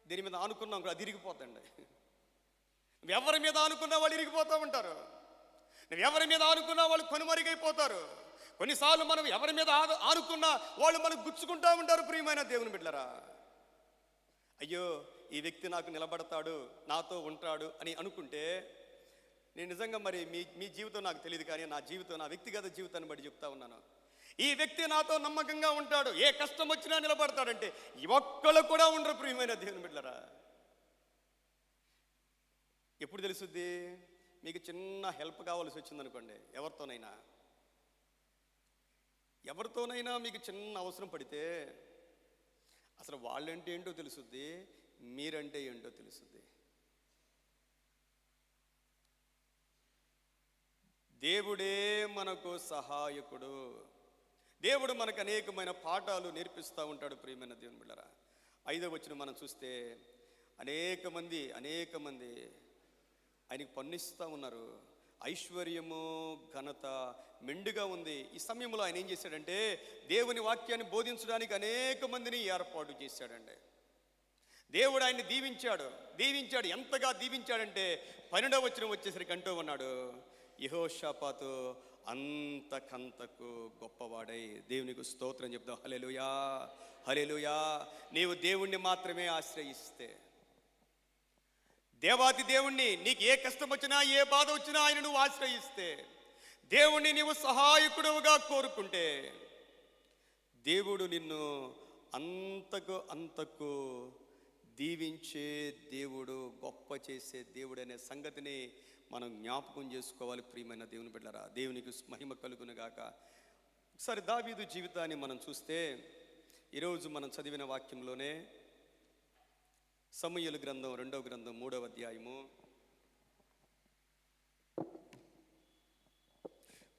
దీని మీద ఆనుకున్నాం కూడా అది ఇరిగిపోతండి. నువ్వు ఎవరి మీద ఆనుకున్నా వాళ్ళు ఇరిగిపోతూ ఉంటారు. నువ్వు ఎవరి మీద ఆనుకున్నా వాళ్ళు కొనుమరుగైపోతారు. కొన్నిసార్లు మనం ఎవరి మీద ఆనుకున్నా వాళ్ళు మనకు గుచ్చుకుంటూ ఉంటారు. ప్రియమైన దేవుని బిడ్డలారా, అయ్యో ఈ వ్యక్తి నాకు నిలబడతాడు, నాతో ఉంటాడు అని అనుకుంటే, నేను నిజంగా మరి మీ జీవితం నాకు తెలియదు, కానీ నా జీవితం, నా వ్యక్తిగత జీవితాన్ని బట్టి చెప్తా ఉన్నాను. ఈ వ్యక్తి నాతో నమ్మకంగా ఉంటాడు, ఏ కష్టం వచ్చినా నిలబడతాడంటే ఒక్కళ్ళు కూడా ఉండరు. ప్రియమైన దేవుని బిడ్డలారా, ఎప్పుడు తెలుసుద్ది? మీకు చిన్న హెల్ప్ కావాల్సి వచ్చిందనుకోండి, ఎవరితోనైనా మీకు చిన్న అవసరం పడితే అసలు వాళ్ళంటే ఏంటో తెలుసుద్ది, మీరంటే ఏంటో తెలుసుద్ది. దేవుడే మనకు సహాయకుడు. దేవుడు మనకు అనేకమైన పాఠాలు నేర్పిస్తూ ఉంటాడు. ప్రియమైన దేవుని బిడ్డలారా, 5వ వచనం మనం చూస్తే అనేక మంది ఆయనకు పన్నిస్తూ ఉన్నారు. ఐశ్వర్యము, ఘనత మెండుగా ఉంది. ఈ సమయంలో ఆయన ఏం చేశాడంటే దేవుని వాక్యాన్ని బోధించడానికి అనేక మందిని ఏర్పాటు చేశాడండి. దేవుడు ఆయన్ని దీవించాడు. ఎంతగా దీవించాడంటే 12వ వచనం వచ్చేసరికి అంటూ ఉన్నాడు, యెహోషాపాతు అంతకంతకు గొప్పవాడై. దేవునికి స్తోత్రం చెప్తాం. హల్లెలూయా, హల్లెలూయా. నీవు దేవుణ్ణి మాత్రమే ఆశ్రయిస్తే, దేవాతి దేవుణ్ణి, నీకు ఏ కష్టం వచ్చినా ఏ బాధ వచ్చినా ఆయన నువ్వు ఆశ్రయిస్తే, దేవుణ్ణి నీవు సహాయకుడుగా కోరుకుంటే, దేవుడు నిన్ను అంతకు దీవించే దేవుడు, గొప్ప చేసే దేవుడు అనే సంగతిని మనం జ్ఞాపకం చేసుకోవాలి. ప్రియమైన దేవుని బిడ్డలారా, దేవునికి మహిమ కలుగునుగాక. ఒకసారి దావీదు జీవితాన్ని మనం చూస్తే, ఈరోజు మనం చదివిన వాక్యంలోనే సమూయేలు గ్రంథం 2వ గ్రంథం 3వ అధ్యాయము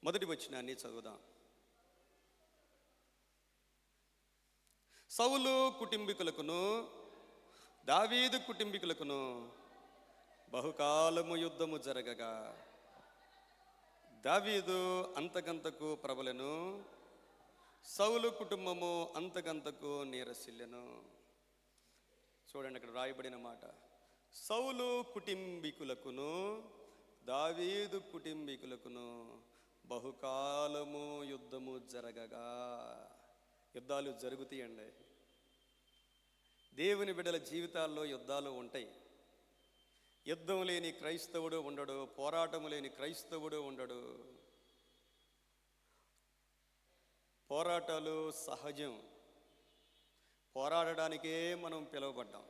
1వ వచనాన్ని చదువుదాం. సౌలు కుటుంబీకులకును దావీదు కుటుంబీకులకును బహుకాలము యుద్ధము జరగగా దావీదు అంతకంతకు ప్రబలెను, సౌలు కుటుంబము అంతకంతకు నీరసిల్లెను. చూడండి, అక్కడ రాయబడిన మాట, సౌలు కుటుంబీకులకును దావీదు కుటుంబీకులకును బహుకాలము యుద్ధము జరగగా. యుద్ధాలు జరుగుతాయండి. దేవుని బిడ్డల జీవితాల్లో యుద్ధాలు ఉంటాయి. యుద్ధం లేని క్రైస్తవుడు ఉండడు, పోరాటం లేని క్రైస్తవుడు ఉండడు. పోరాటాలు సహజం. పోరాడడానికే మనం పిలువబడ్డాం.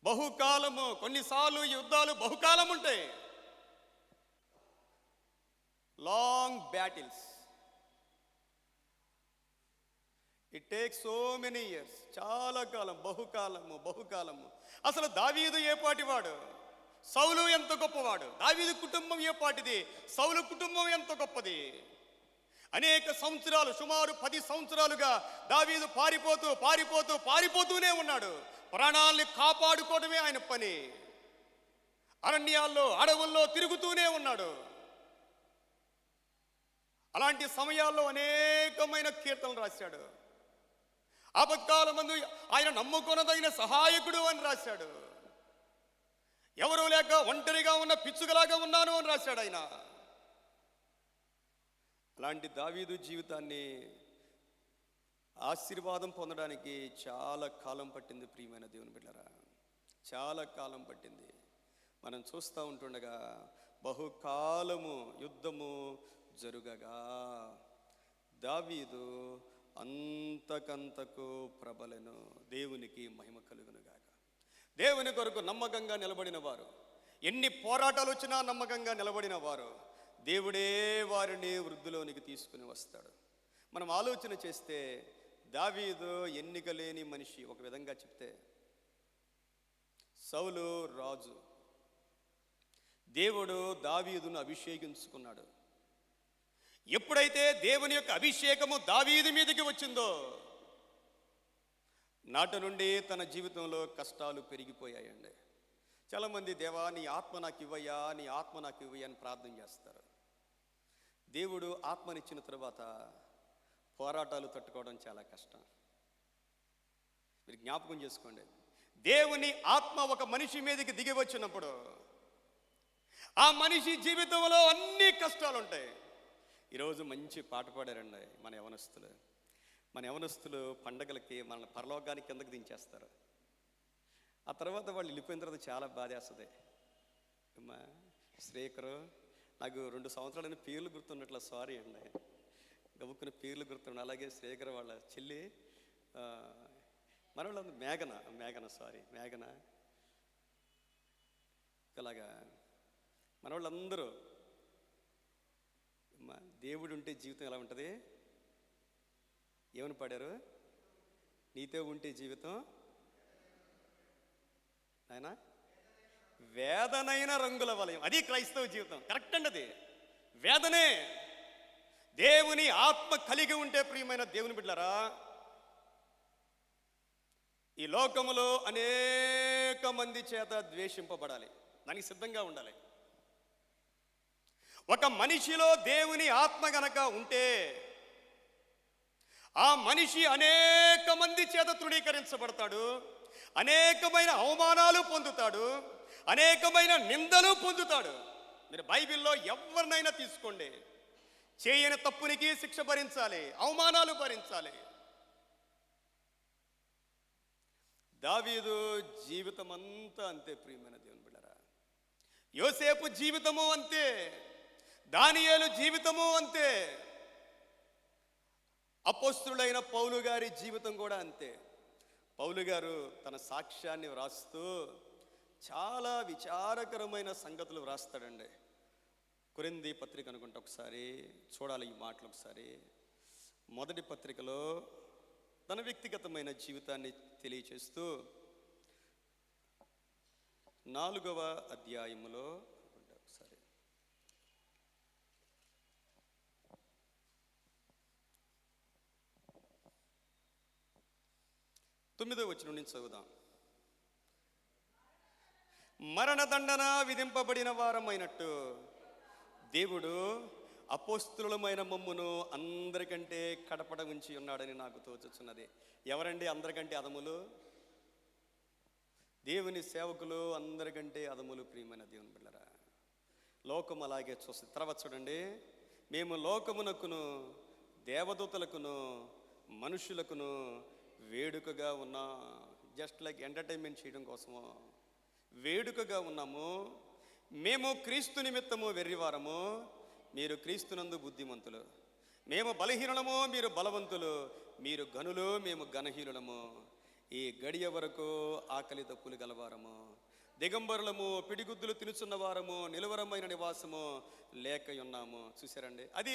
బహుకాలము, కొన్నిసార్లు యుద్ధాలు బహుకాలం ఉంటాయి. Long battles. It takes so many years, చాలా కాలం, బహుకాలము. అసలు దావీదు ఏ పాటివాడు, సౌలు ఎంత గొప్పవాడు, దావీదు కుటుంబం ఏ పాటిది, సౌలు కుటుంబం ఎంత గొప్పది. అనేక సంవత్సరాలు, సుమారు 10 సంవత్సరాలుగా దావీదు పారిపోతూనే ఉన్నాడు. ప్రాణాల్ని కాపాడుకోవడమే ఆయన పని. అరణ్యాల్లో, అడవుల్లో తిరుగుతూనే ఉన్నాడు. అలాంటి సమయాల్లో అనేకమైన కీర్తనలు రాశాడు. ఆపత్కాలమందు ఆయన నమ్ముకొనదగిన సహాయకుడు అని రాశాడు. ఎవరూ లేక ఒంటరిగా ఉన్న పిచ్చుకలాగా ఉన్నాను అని రాశాడు ఆయన. అలాంటి దావీదు జీవితాన్ని ఆశీర్వాదం పొందడానికి చాలా కాలం పట్టింది ప్రియమైన దేవుని బిడ్డలారా, చాలా కాలం పట్టింది. మనం చూస్తూ ఉంటుండగా బహుకాలము యుద్ధము జరుగగా దావీదు అంతకంతకు ప్రబలెను. దేవునికి మహిమ కలుగునుగాక. దేవుని కొరకు నమ్మకంగా నిలబడిన వారు, ఎన్ని పోరాటాలు వచ్చినా నమ్మకంగా నిలబడిన వారు, దేవుడే వారిని వృద్ధిలోనికి తీసుకుని వస్తాడు. మనం ఆలోచన చేస్తే దావీదు ఎన్నిక లేని మనిషి. ఒక విధంగా చెప్తే సౌలు రాజు, దేవుడు దావీదును అభిషేకించుకున్నాడు. ఎప్పుడైతే దేవుని యొక్క అభిషేకము దావీదు మీదకి వచ్చిందో నాటి నుండి తన జీవితంలో కష్టాలు పెరిగిపోయాయండి. చాలామంది దేవా నీ ఆత్మ నాకు ఇవ్వయ్యా, నీ ఆత్మ నాకు ఇవ్వయ్యా అని ప్రార్థన చేస్తారు. దేవుడు ఆత్మనిచ్చిన తర్వాత పోరాటాలు తట్టుకోవడం చాలా కష్టం. మీరు జ్ఞాపకం చేసుకోండి, దేవుని ఆత్మ ఒక మనిషి మీదకి దిగి వచ్చినప్పుడు ఆ మనిషి జీవితంలో అన్ని కష్టాలు ఉంటాయి. ఈరోజు మంచి పాట పాడారండి మన యవనస్తులు పండగలకి మన పరలోకానికి కిందకి దించేస్తారు. ఆ తర్వాత వాళ్ళు వెళ్ళిపోయిన తర్వాత చాలా బాధేస్తుంది. అమ్మా శ్రీకరు, నాకు 2 సంవత్సరాలైన పేర్లు గుర్తున్నట్ల, సారీ అండి, గబుక్కుని పేర్లు గుర్తుండే. అలాగే శ్రీకర్ వాళ్ళ చెల్లి మన వాళ్ళు మేఘన అలాగా మన వాళ్ళందరూ దేవుడు ఉంటే జీవితం ఎలా ఉంటుంది, ఏమని పాడారు, నీతో ఉంటే జీవితం ఆయన వేదనైన రంగుల వలయం. అది క్రైస్తవ జీవితం. కరెక్ట్ అండి, అది వేదనే. దేవుని ఆత్మ కలిగి ఉంటే ప్రియమైన దేవుని బిడ్డలారా, ఈ లోకములో అనేక మంది చేత ద్వేషింపబడాలి, దానికి సిద్ధంగా ఉండాలి. ఒక మనిషిలో దేవుని ఆత్మ గనక ఉంటే ఆ మనిషి అనేక మంది చేత తృణీకరించబడతాడు, అనేకమైన అవమానాలు పొందుతాడు, అనేకమైన నిందలు పొందుతాడు. మీరు బైబిల్లో ఎవరినైనా తీసుకోండి, చేయని తప్పునికి శిక్ష భరించాలి, అవమానాలు భరించాలి. దావీదు జీవితం అంతా అంతే ప్రియమైన దేవుని బిడ్డలారా. యోసేపు జీవితము అంతే, దానియేలు జీవితము అంతే, అపోస్తలుడైన పౌలు గారి జీవితం కూడా అంతే. పౌలు గారు తన సాక్ష్యాన్ని వ్రాస్తూ చాలా విచారకరమైన సంగతులు వ్రాస్తాడండి. కొరింథీ పత్రిక అనుకుంటా, ఒకసారి చూడాలి ఈ మాటలు ఒకసారి. మొదటి పత్రికలో తన వ్యక్తిగతమైన జీవితాన్ని తెలియచేస్తూ 4వ అధ్యాయములో ఒకసారి 9వ వచనం నుంచి చదువుదాం. మరణదండన విధింపబడిన వారమైనట్టు దేవుడు అపోస్తులమైన మమ్మును అందరికంటే కడపడ ఉంచి ఉన్నాడని నాకు తోచుచున్నది. ఎవరండి అందరికంటే అదములు? దేవుని సేవకులు అందరికంటే అదములు ప్రియమైన దేవుని బిడ్డలారా. లోకం అలాగే చూస్తుంది. తర్వాత చూడండి, మేము లోకమునకును దేవదూతలకును మనుషులకును వేడుకగా ఉన్నా, జస్ట్ లైక్ ఎంటర్టైన్మెంట్ చేయడం కోసము వేడుకగా ఉన్నాము. మేము క్రీస్తు నిమిత్తము వెర్రివారము, మీరు క్రీస్తునందు బుద్ధిమంతులు. మేము బలహీనులము, మీరు బలవంతులు. మీరు గనులు, మేము ఘనహీనులము. ఈ గడియ వరకు ఆకలి తప్పులు గలవారము. దిగంబరులము, పిడిగుద్దులు తినుచున్న వారము, నిలువరమైన నివాసము లేక ఉన్నాము. చూసారండి, అది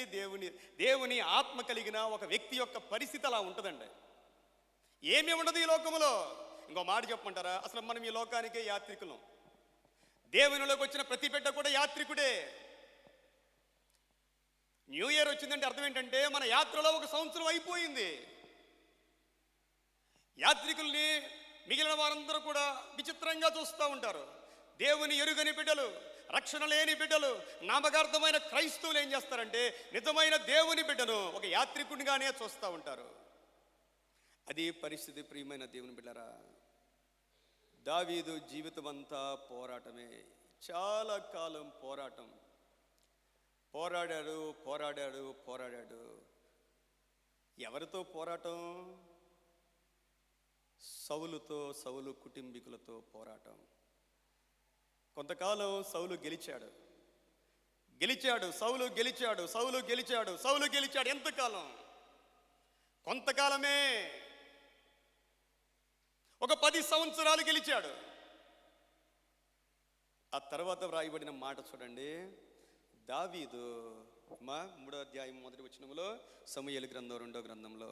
దేవుని ఆత్మ కలిగిన ఒక వ్యక్తి యొక్క పరిస్థితి అలా ఉంటుందండి. ఏమీ ఉండదు ఈ లోకములో. ఇంకో మాట చెప్పమంటారా, అసలు మనం ఈ లోకానికే యాత్రికులం. దేవునిలోకి వచ్చిన ప్రతి బిడ్డ కూడా యాత్రికుడే. న్యూ ఇయర్ వచ్చిందంటే అర్థం ఏంటంటే మన యాత్రలో ఒక సంవత్సరం అయిపోయింది. యాత్రికుల్ని మిగిలిన వారందరూ కూడా విచిత్రంగా చూస్తూ ఉంటారు. దేవుని ఎరుగని బిడ్డలు, రక్షణ లేని బిడ్డలు, నామకార్థమైన క్రైస్తవులు ఏం చేస్తారంటే నిజమైన దేవుని బిడ్డను ఒక యాత్రికునిగానే చూస్తూ ఉంటారు. అది పరిస్థితి. ప్రియమైన దేవుని బిడ్డరా, దావీదు జీవితం అంతా పోరాటమే. చాలా కాలం పోరాటం. పోరాడాడు. ఎవరితో పోరాటం? సౌలు కుటుంబీకులతో పోరాటం. కొంతకాలం సౌలు గెలిచాడు. ఎంతకాలం? కొంతకాలమే. ఒక 10 సంవత్సరాలు గెలిచాడు. ఆ తర్వాత వ్రాయబడిన మాట చూడండి. దావీదు 3వ అధ్యాయం 1వ వచనంలో, సమూయేలు గ్రంథం 2వ గ్రంథంలో,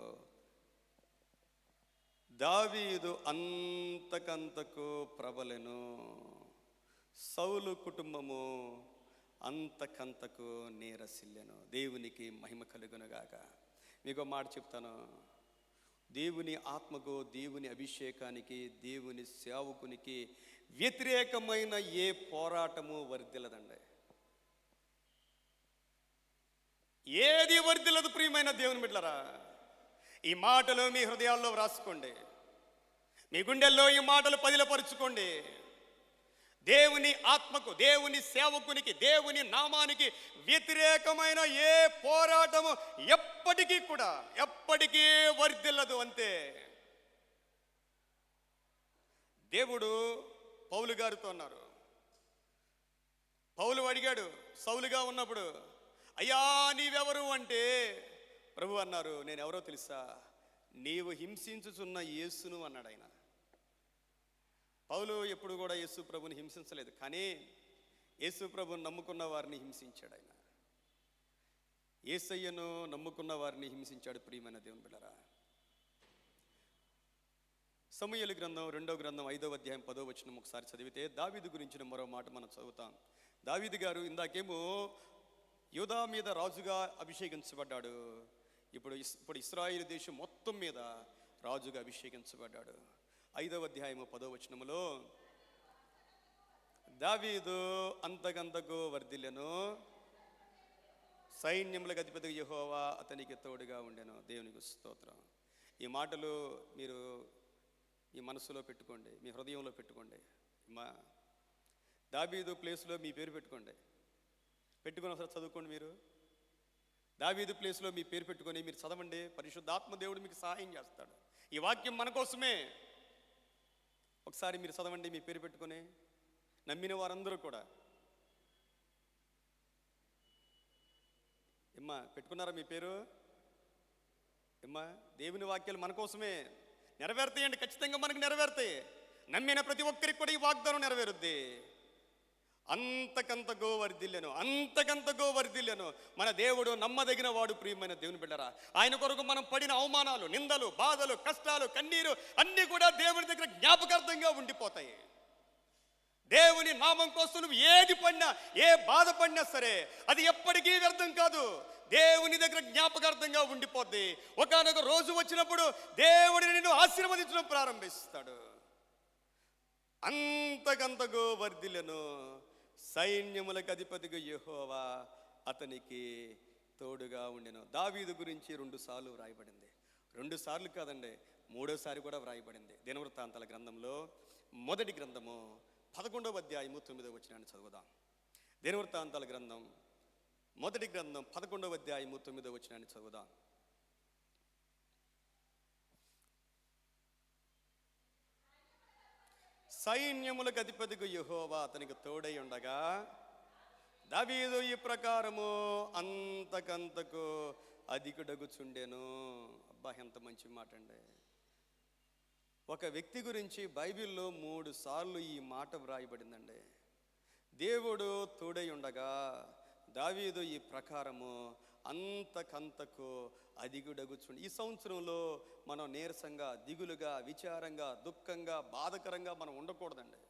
దావీదు అంతకంతకు ప్రబలెను, సౌలు కుటుంబము అంతకంతకు నీరసిల్లెను. దేవునికి మహిమ కలుగునుగాక. మీకు మాట చెప్తాను, దేవుని ఆత్మకు, దేవుని అభిషేకానికి, దేవుని సేవకునికి వ్యతిరేకమైన ఏ పోరాటము వర్ధిల్లదండి. ఏది వర్ధిల్లదు. ప్రియమైన దేవుని బిడ్డలారా, ఈ మాటలు మీ హృదయాల్లో వ్రాసుకోండి, మీ గుండెల్లో ఈ మాటలు పదిలపరుచుకోండి. దేవుని ఆత్మకు, దేవుని సేవకునికి, దేవుని నామానికి వ్యతిరేకమైన ఏ పోరాటము ఎప్పటికీ వర్ధిల్లదు. అంతే. దేవుడు పౌలు గారితో అన్నారు. పౌలు అడిగాడు సౌలుగా ఉన్నప్పుడు, అయ్యా నీవెవరు అంటే ప్రభు అన్నారు, నేను ఎవరో తెలుసా, నీవు హింసించుచున్న యేసును అన్నాడు ఆయన. పౌలు ఎప్పుడు కూడా యేసు ప్రభుని హింసించలేదు, కానీ యేసు ప్రభుని నమ్ముకున్న వారిని హింసించాడు ఆయన. యేసయ్యను నమ్ముకున్న వారిని హింసించాడు. ప్రియమైన దేవుని బిడ్డలారా, సమూయేలు గ్రంథం 2వ గ్రంథం 5వ అధ్యాయం 10వ వచనం ఒకసారి చదివితే దావీదు గురించిన మరో మాట మనం చదువుతాం. దావీదు గారు ఇందాకేమో యూదా మీద రాజుగా అభిషేకించబడ్డాడు. ఇప్పుడు ఇశ్రాయేలు దేశం మొత్తం మీద రాజుగా అభిషేకించబడ్డాడు. 5వ అధ్యాయము 10వ వచనములో, దావీదు అంతకంతకు వర్ధిల్లెను, సైన్యములకు అధిపతి యెహోవా అతనికి తోడుగా ఉండెను. దేవునికి స్తోత్రం. ఈ మాటలు మీరు మీ మనసులో పెట్టుకోండి, మీ హృదయంలో పెట్టుకోండి. దావీదు ప్లేస్లో మీ పేరు పెట్టుకుని ఒకసారి చదువుకోండి. మీరు దావీదు ప్లేస్లో మీ పేరు పెట్టుకొని మీరు చదవండి. పరిశుద్ధాత్మ దేవుడు మీకు సహాయం చేస్తాడు. ఈ వాక్యం మన కోసమే. ఒకసారి మీరు చదవండి మీ పేరు పెట్టుకొని. నమ్మిన వారందరూ కూడా ఎమ్మా పెట్టుకున్నారా మీ పేరు? ఎమ్మా, దేవుని వాక్యాలు మన కోసమే నెరవేరుతాయండి. ఖచ్చితంగా మనకు నెరవేరుతాయి. నమ్మిన ప్రతి ఒక్కరికి కూడా ఈ వాగ్దానం నెరవేరుద్ది. అంతకంతగో వర్ధిల్లెను. మన దేవుడు నమ్మదగిన వాడు. ప్రియమైన దేవుని బిడ్డరా, ఆయన కొరకు మనం పడిన అవమానాలు, నిందలు, బాధలు, కష్టాలు, కన్నీరు అన్నీ కూడా దేవుని దగ్గర జ్ఞాపకార్థంగా ఉండిపోతాయి. దేవుని నామం కోసం నువ్వు ఏది పడినా, ఏ బాధ పడినా సరే అది ఎప్పటికీ వ్యర్థం కాదు. దేవుని దగ్గర జ్ఞాపకార్థంగా ఉండిపోద్ది. ఒకానొక రోజు వచ్చినప్పుడు దేవుడిని నిన్ను ఆశీర్వదించడం ప్రారంభిస్తాడు. అంతకంతగో వర్ధిల్లెను, సైన్యములకు అధిపతిగా యెహోవా అతనికి తోడుగా ఉండెను. దావీదు గురించి 2 సార్లు వ్రాయబడింది. 2 సార్లు కాదండి, 3వసారి కూడా వ్రాయబడింది. దినవృత్తాంతాల గ్రంథంలో మొదటి గ్రంథము 11వ అధ్యాయము 9వ వచనాన్ని చదువుదాం. దినవృత్తాంతాల గ్రంథం మొదటి గ్రంథం 11వ అధ్యాయము 9వ వచనాన్ని చదువుదాం. సైన్యములకు అధిపతిగా యెహోవా అతనికి తోడై ఉండగా దావీదు ఈ ప్రకారము అంతకంతకు అధికుడగుచుండెను. అబ్బా, ఎంత మంచి మాట అండి. ఒక వ్యక్తి గురించి బైబిల్లో 3 సార్లు ఈ మాట వ్రాయబడిందండి. దేవుడు తోడై ఉండగా దావీదు ఈ ప్రకారము అంతకంతకు అదిగుడగుచుండి. ఈ సంవత్సరంలో మనం నీరసంగా, దిగులుగా, విచారంగా, దుఃఖంగా, బాధకరంగా మనం ఉండకూడదండి.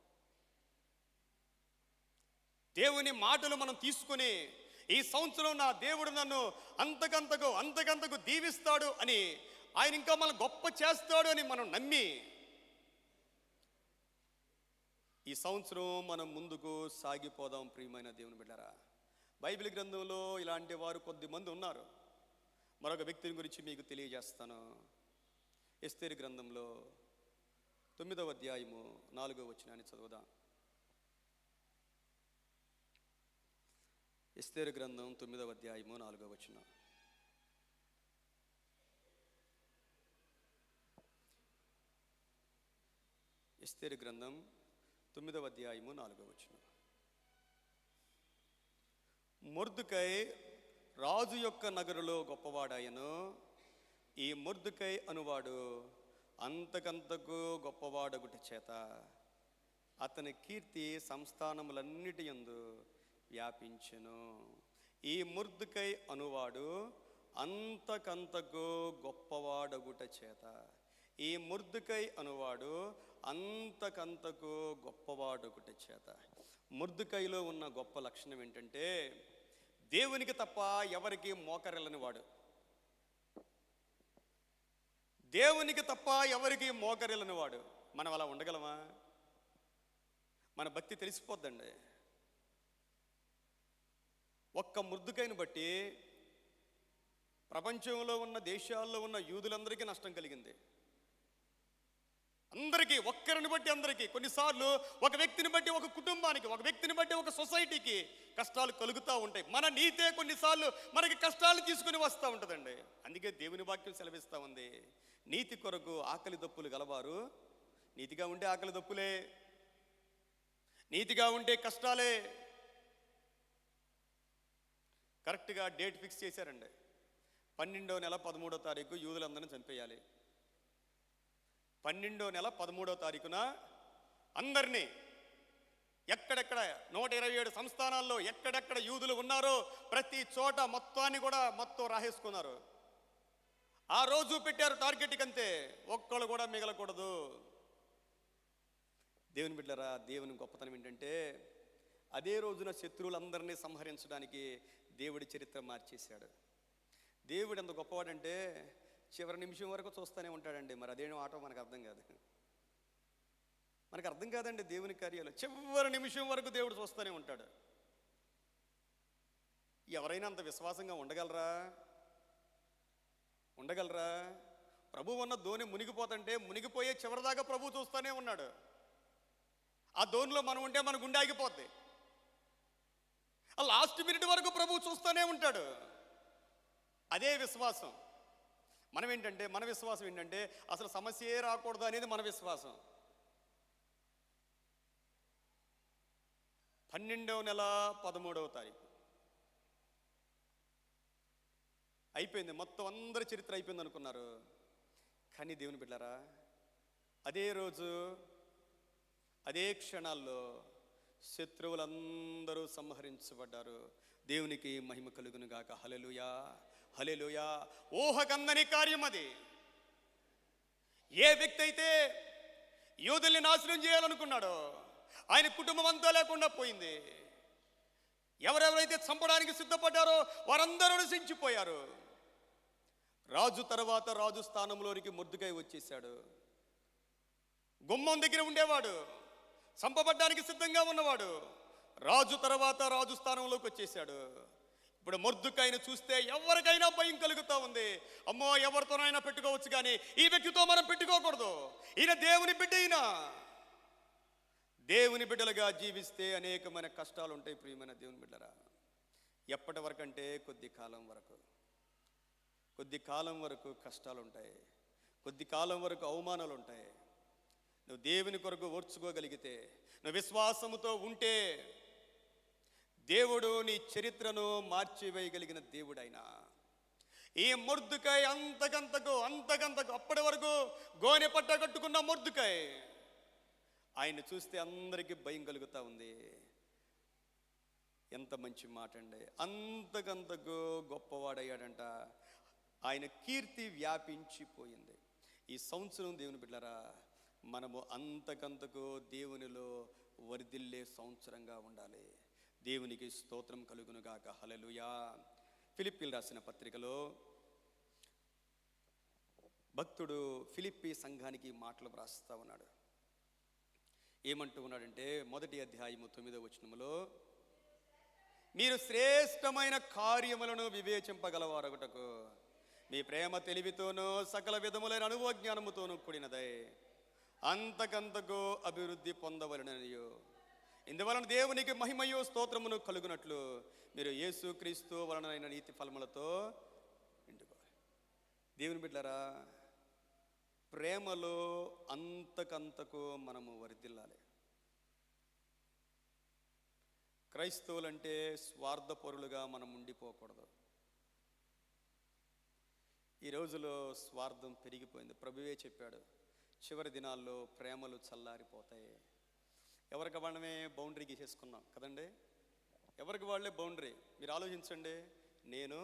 దేవుని మాటలు మనం తీసుకుని ఈ సంవత్సరం నా దేవుడు నన్ను అంతకంతకు దీవిస్తాడు అని, ఆయన ఇంకా మనం గొప్ప చేస్తాడు అని మనం నమ్మి ఈ సంవత్సరం మనం ముందుకు సాగిపోదాం. ప్రియమైన దేవుని బిడ్డరా, బైబిల్ గ్రంథంలో ఇలాంటి వారు కొద్దిమంది ఉన్నారు. మరొక వ్యక్తిని గురించి మీకు తెలియజేస్తాను. ఎస్తేరు గ్రంథంలో 9వ అధ్యాయము 4వ వచనాన్ని చదువుదాం. ఎస్తేరు గ్రంథం 9వ అధ్యాయము 4వ వచనం. ఎస్తేరు గ్రంథం 9వ అధ్యాయము 4వ వచనం. మొర్దుకై రాజు యొక్క నగరులో గొప్పవాడాయను. ఈ మొర్దుకై అనువాడు అంతకంతకు గొప్పవాడగుట చేత అతని కీర్తి సంస్థానములన్నిటి యందు వ్యాపించెను. ఈ మొర్దుకై అనువాడు అంతకంతకు గొప్పవాడగుట చేత, ఈ మొర్దుకై అనువాడు అంతకంతకు గొప్పవాడొకట చేత. మొర్దుకైలో ఉన్న గొప్ప లక్షణం ఏంటంటే దేవునికి తప్ప ఎవరికి మోకరిల్లని వాడు. దేవునికి తప్ప ఎవరికి మోకరిల్లని వాడు. మనం అలా ఉండగలమా? మన భక్తి తెలిసిపోద్దండి. ఒక్క మొర్దుకైని బట్టి ప్రపంచంలో ఉన్న దేశాల్లో ఉన్న యూదులందరికీ నష్టం కలిగింది. అందరికీ, ఒక్కరిని బట్టి అందరికీ. కొన్నిసార్లు ఒక వ్యక్తిని బట్టి ఒక కుటుంబానికి, ఒక వ్యక్తిని బట్టి ఒక సొసైటీకి కష్టాలు కలుగుతూ ఉంటాయి. మన నీతే కొన్నిసార్లు మనకి కష్టాలు తీసుకుని వస్తూ ఉంటుందండి. అందుకే దేవుని వాక్యం సెలవిస్తూ ఉంది, నీతి కొరకు ఆకలి దప్పులు గలవారు. నీతిగా ఉంటే ఆకలి దప్పులే, నీతిగా ఉంటే కష్టాలే. కరెక్ట్గా డేట్ ఫిక్స్ చేశారండి. 12వ నెల 13వ తారీఖు యూదులందరినీ చంపేయాలి. 12వ నెల 13వ తారీఖున అందరినీ ఎక్కడెక్కడ 127 సంస్థానాల్లో ఎక్కడెక్కడ యూదులు ఉన్నారో ప్రతి చోట మొత్తాన్ని కూడా మొత్తం రాసేసుకున్నారు. ఆ రోజు పెట్టారు టార్గెట్కి, అంతే, ఒక్కళ్ళు కూడా మిగలకూడదు. దేవుని బిడ్డలారా, దేవుని గొప్పతనం ఏంటంటే అదే రోజున శత్రువులందరినీ సంహరించడానికి దేవుడి చరిత్ర మార్చేశాడు. దేవుడు ఎంత గొప్పవాడంటే చివరి నిమిషం వరకు చూస్తూనే ఉంటాడండి. మరి అదేం ఆటో మనకు అర్థం కాదు. మనకు అర్థం కాదండి దేవుని కార్యాలు. చివరి నిమిషం వరకు దేవుడు చూస్తూనే ఉంటాడు. ఎవరైనా అంత విశ్వాసంగా ఉండగలరా? ప్రభు ఉన్న ధోని మునిగిపోతుంటే మునిగిపోయే చివరిదాకా ప్రభు చూస్తూనే ఉన్నాడు. ఆ ధోనిలో మనం ఉంటే మన గుండె ఆగిపోద్ది. ఆ లాస్ట్ మినిట్ వరకు ప్రభు చూస్తూనే ఉంటాడు. అదే విశ్వాసం. మన విశ్వాసం ఏంటంటే అసలు సమస్యే రాకూడదు అనేది మన విశ్వాసం. 12వ నెల 13వ తారీఖు అయిపోయింది. మొత్తం అందరి చరిత్ర అయిపోయింది అనుకున్నారు. కానీ దేవుని బిడ్డలారా, అదే రోజు అదే క్షణాల్లో శత్రువులందరూ సంహరించబడ్డారు. దేవునికి మహిమ కలుగును గాక. హల్లెలూయా, హల్లెలూయా. ఊహకందని కార్యం అది. ఏ వ్యక్తి అయితే యూదుల్ని నాశనం చేయాలనుకున్నాడో ఆయన కుటుంబం అంతా లేకుండా పోయింది. ఎవరెవరైతే చంపడానికి సిద్ధపడ్డారో వారందరూ నశించిపోయారు. రాజు తర్వాత రాజు స్థానంలోనికి మొర్దుకై వచ్చేసాడు. గుమ్మం దగ్గర ఉండేవాడు, చంపబడ్డానికి సిద్ధంగా ఉన్నవాడు రాజు తర్వాత రాజు స్థానంలోకి వచ్చేసాడు. ఇప్పుడు మొర్దుకైను చూస్తే ఎవరికైనా భయం కలుగుతూ ఉంది. అమ్మో, ఎవరితోనైనా పెట్టుకోవచ్చు కానీ ఈ వ్యక్తితో మనం పెట్టుకోకూడదు. ఈయన దేవుని బిడ్డ. ఈయన దేవుని బిడ్డలుగా జీవిస్తే అనేకమైన కష్టాలు ఉంటాయి. ప్రియమైన దేవుని బిడ్డరా, ఎప్పటి వరకు అంటే కొద్ది కాలం వరకు కష్టాలు ఉంటాయి. కొద్ది కాలం వరకు అవమానాలు ఉంటాయి. నువ్వు దేవుని కొరకు ఓర్చుకోగలిగితే, నువ్వు విశ్వాసముతో ఉంటే దేవుడు నీ చరిత్రను మార్చివేయగలిగిన దేవుడైనా. ఈ మొర్దుకాయ అంతకంతకు అప్పటి వరకు గోనె పట్ట కట్టుకున్న మొర్దుకాయ ఆయన్ని చూస్తే అందరికీ భయం కలుగుతూ ఉంది. ఎంత మంచి మాట అండి. అంతకంతకు గొప్పవాడయ్యాడంట. ఆయన కీర్తి వ్యాపించిపోయింది. ఈ సంవత్సరం దేవుని బిడ్డలారా, మనము అంతకంతకు దేవునిలో వర్ధిల్లే సంవత్సరంగా ఉండాలి. దేవునికి స్తోత్రం కలుగును గాక. హల్లెలూయా. ఫిలిప్పీలు రాసిన పత్రికలో భక్తుడు ఫిలిప్పీ సంఘానికి మాటలు వ్రాస్తా ఉన్నాడు. ఏమంటూ ఉన్నాడంటే, 1వ అధ్యాయము 9వ వచనములో, మీరు శ్రేష్టమైన కార్యములను వివేచింపగలవారొకటకు మీ ప్రేమ తెలివితోనూ సకల విధములైన అనుభవజ్ఞానముతోనూ కూడినదై అంతకంతకు అభివృద్ధి పొందవలననియు, ఇందువలన దేవునికి మహిమయు స్తోత్రమును కలుగునట్లు మీరు యేసు క్రీస్తు వలనైన నీతి ఫలములతో నిండుకోవాలి. దేవుని బిడ్డలారా, ప్రేమలో అంతకంతకు మనము వర్ధిల్లాలి. క్రైస్తవులంటే స్వార్థపరులుగా మనం ఉండిపోకూడదు. ఈ రోజులో స్వార్థం పెరిగిపోయింది. ప్రభువే చెప్పాడు, చివరి దినాల్లో ప్రేమలు చల్లారిపోతాయి. ఎవరికి వాళ్ళమే బౌండరీ గీసేసుకున్నాం కదండి. ఎవరికి వాళ్ళే బౌండరీ. మీరు ఆలోచించండి, నేను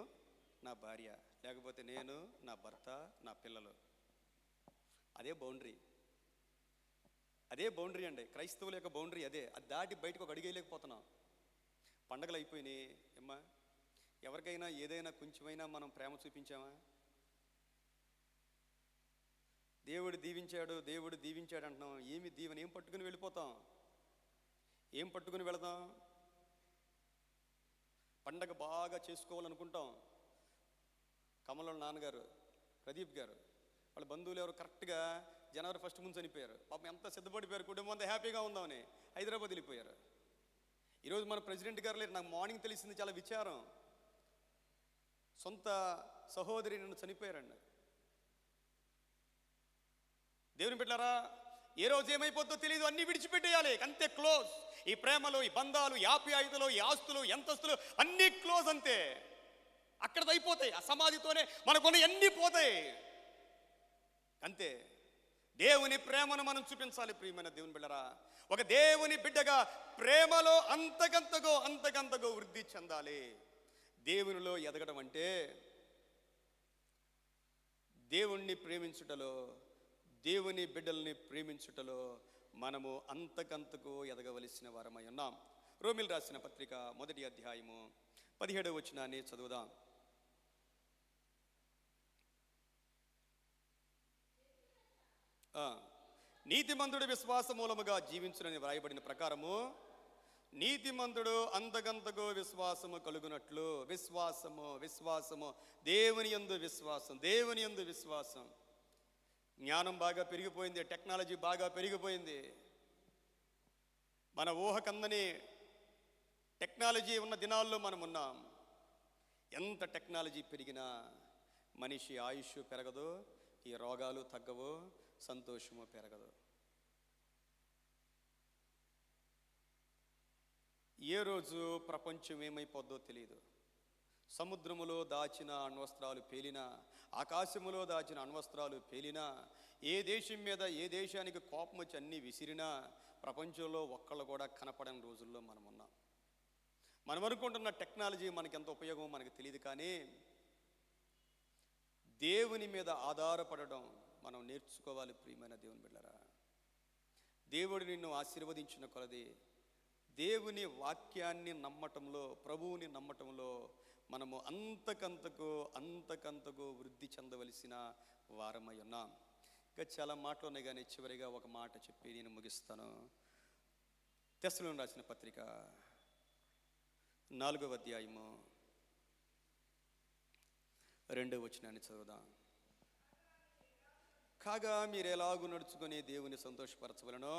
నా భార్య, లేకపోతే నేను నా భర్త, నా పిల్లలు, అదే బౌండరీ. అదే బౌండరీ అండి. క్రైస్తవుల యొక్క బౌండరీ అదే. అది దాటి బయటకు ఒక అడిగేయలేకపోతున్నాం. పండగలు అయిపోయినాయి ఏమ్మా, ఎవరికైనా ఏదైనా కొంచెమైనా మనం ప్రేమ చూపించామా? దేవుడు దీవించాడు అంటున్నాం. ఏమి దీవెన? ఏం పట్టుకుని వెళ్ళిపోతాం? ఏం పట్టుకుని వెళదాం? పండగ బాగా చేసుకోవాలనుకుంటాం. కమల నాన్నగారు ప్రదీప్ గారు వాళ్ళ బంధువులు ఎవరు కరెక్ట్గా జనవరి 1 ముందు చనిపోయారు. పాపం ఎంత సిద్ధపడిపోయారు, కుటుంబం అంతా హ్యాపీగా ఉందామని హైదరాబాద్ వెళ్ళిపోయారు. ఈరోజు మన ప్రెసిడెంట్ గారు లేరు. నాకు మార్నింగ్ తెలిసింది, చాలా విచారం. సొంత సహోదరి నన్ను చనిపోయారండి. దేవుని బిడ్డలారా, ఏ రోజు ఏమైపోద్దో తెలియదు. అన్నీ విడిచిపెట్టేయాలి, అంతే. క్లోజ్. ఈ ప్రేమలు, ఈ బంధాలు, ఈ ఆప్యాయతలు, ఈ ఆస్తులు, ఎంతస్తులు అన్నీ క్లోజ్, అంతే. అక్కడతో అయిపోతాయి. ఆ సమాధితోనే మనకున్న అన్నీ పోతాయి, అంతే. దేవుని ప్రేమను మనం చూపించాలి. ప్రియమైన దేవుని బిడ్డరా, ఒక దేవుని బిడ్డగా ప్రేమలో అంతకంతకు వృద్ధి చెందాలి. దేవునిలో ఎదగడం అంటే దేవుణ్ణి ప్రేమించుటలో, దేవుని బిడ్డల్ని ప్రేమించుటలో మనము అంతకంతకు ఎదగవలసిన వారమై ఉన్నాం. రోమిలు రాసిన పత్రిక 1వ అధ్యాయము 17వ వచనాన్ని చదువుదాం. నీతిమంతుడు విశ్వాస మూలముగా జీవించునని వ్రాయబడిన ప్రకారము నీతిమంతుడు అంతకంతకు విశ్వాసము కలుగునట్లు, విశ్వాసము దేవుని యందు విశ్వాసం. జ్ఞానం బాగా పెరిగిపోయింది, టెక్నాలజీ బాగా పెరిగిపోయింది. మన ఊహకందని టెక్నాలజీ ఉన్న దినాల్లో మనం ఉన్నాం. ఎంత టెక్నాలజీ పెరిగినా మనిషి ఆయుష్ పెరగదు, ఈ రోగాలు తగ్గవు, సంతోషము పెరగదు. ఏ రోజు ప్రపంచం ఏమైపోద్దో తెలియదు. సముద్రములో దాచిన అణ్వస్త్రాలు పేలినా, ఆకాశములో దాచిన అణ్వస్త్రాలు పేలినా, ఏ దేశం మీద ఏ దేశానికి కోపం వచ్చి అన్నీ విసిరినా ప్రపంచంలో ఒక్కళ్ళు కూడా కనపడని రోజుల్లో మనం ఉన్నాం. మనం అనుకుంటున్న టెక్నాలజీ మనకి ఎంత ఉపయోగమో మనకు తెలియదు, కానీ దేవుని మీద ఆధారపడడం మనం నేర్చుకోవాలి. ప్రియమైన దేవుని బిడ్డలారా, దేవుడు నిన్ను ఆశీర్వదించిన కొలది దేవుని వాక్యాన్ని నమ్మటంలో, ప్రభువుని నమ్మటంలో మనము అంతకంతకు వృద్ధి చెందవలసిన వారమై ఉన్నాం. ఇంకా చాలా మాటలు ఉన్నాయి, కానీ చివరిగా ఒక మాట చెప్పి నేను ముగిస్తాను. తెస్సలోనికీయులకు రాసిన పత్రిక 4వ అధ్యాయము 2వ వచనాన్ని చదువుదాం. కాగా మీరు ఎలాగూ నడుచుకొని దేవుని సంతోషపరచవలనో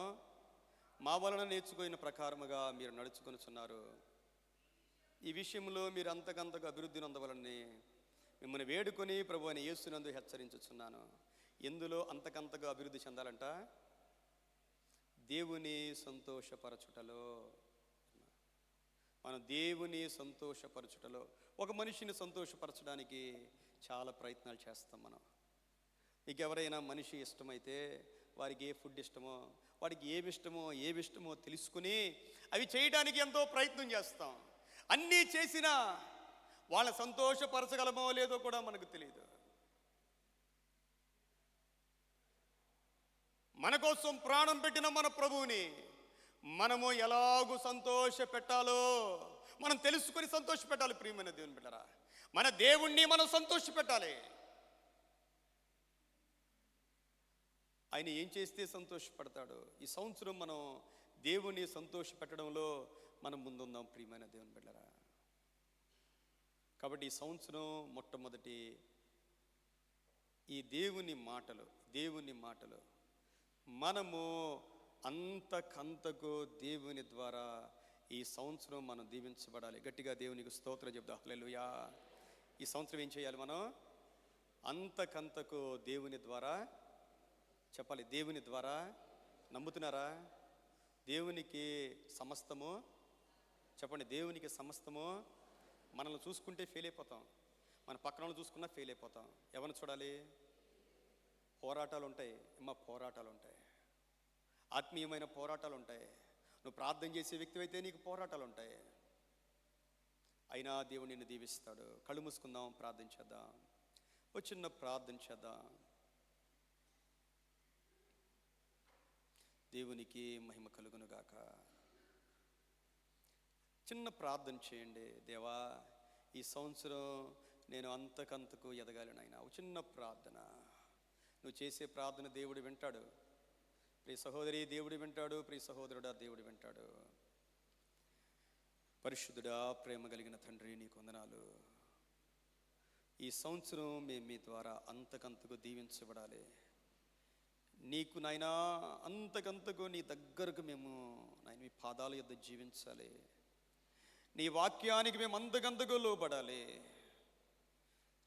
మా వలన నేర్చుకున్న ప్రకారముగా మీరు నడుచుకొనుచున్నారు. ఈ విషయంలో మీరు అంతకంతకు అభివృద్ధి నొందవలని మిమ్మల్ని వేడుకొని ప్రభువైన యేసునందు హెచ్చరించుచున్నాను. ఎందులో అంతకంతకు అభివృద్ధి చెందాలంట? దేవుని సంతోషపరచుటలో. మనం దేవుని సంతోషపరచుటలో, ఒక మనిషిని సంతోషపరచడానికి చాలా ప్రయత్నాలు చేస్తాం మనం. మీకు ఎవరైనా మనిషి ఇష్టమైతే వారికి ఏ ఫుడ్ ఇష్టమో, వాడికి ఏమి ఇష్టమో తెలుసుకుని అవి చేయడానికి ఎంతో ప్రయత్నం చేస్తాం. అన్నీ చేసినా వాళ్ళ సంతోషపరచగలమో లేదో కూడా మనకు తెలియదు. మన కోసం ప్రాణం పెట్టిన మన ప్రభువుని మనము ఎలాగూ సంతోష పెట్టాలో మనం తెలుసుకొని సంతోష పెట్టాలి. ప్రియమైన దేవుని బిడ్డలారా, మన దేవుణ్ణి మనం సంతోష పెట్టాలి. ఆయన ఏం చేస్తే సంతోషపడతాడు? ఈ సంవత్సరం మనం దేవుణ్ణి సంతోష పెట్టడంలో మనం ముందుందాం ప్రియమైన దేవుని బిడ్డలారా. కాబట్టి ఈ సంవత్సరం మొట్టమొదటి ఈ దేవుని మాటలు మనము అంతకంతకు దేవుని ద్వారా ఈ సంవత్సరం మనం దీవించబడాలి. గట్టిగా దేవునికి స్తోత్రం చెప్దాం. హల్లెలూయా. ఈ సంవత్సరం ఏం చేయాలి? మనం అంతకంతకు దేవుని ద్వారా చెప్పాలి. దేవుని ద్వారా నమ్ముతున్నారా? దేవునికి సమస్తము చెప్పండి. దేవునికి సమస్తము. మనల్ని చూసుకుంటే ఫెయిల్ అయిపోతాం, మన పక్కన వాళ్ళు చూసుకున్నా ఫెయిల్ అయిపోతాం. ఎవరిని చూడాలి? పోరాటాలు ఉంటాయి పోరాటాలు ఉంటాయి, ఆత్మీయమైన పోరాటాలు ఉంటాయి. నువ్వు ప్రార్థన చేసే వ్యక్తి అయితే నీకు పోరాటాలు ఉంటాయి. అయినా దేవుడు నిన్ను దీవిస్తాడు. కళ్ళు మూసుకుందాం, ప్రార్థన చేద్దాం. ఒక చిన్న ప్రార్థన చేద్దాం. దేవునికి మహిమ కలుగును గాక. చిన్న ప్రార్థన చేయండి. దేవా, ఈ సంవత్సరం నేను అంతకంతకు ఎదగాలి నాయనా. ఒక చిన్న ప్రార్థన. నువ్వు చేసే ప్రార్థన దేవుడు వింటాడు. ప్రియ సహోదరి, దేవుడు వింటాడు. ప్రియ సహోదరుడా, దేవుడు వింటాడు. పరిశుద్ధుడా, ప్రేమ కలిగిన తండ్రి, నీకు వందనాలు. ఈ సంవత్సరం మేము మీ ద్వారా అంతకంతకు దీవించబడాలి. నీకు నాయనా అంతకంతకు నీ దగ్గరకు మేము నాయన మీ పాదాల యొద్ద జీవించాలి. నీ వాక్యానికి మేము అంతకంతకు లోబడాలి.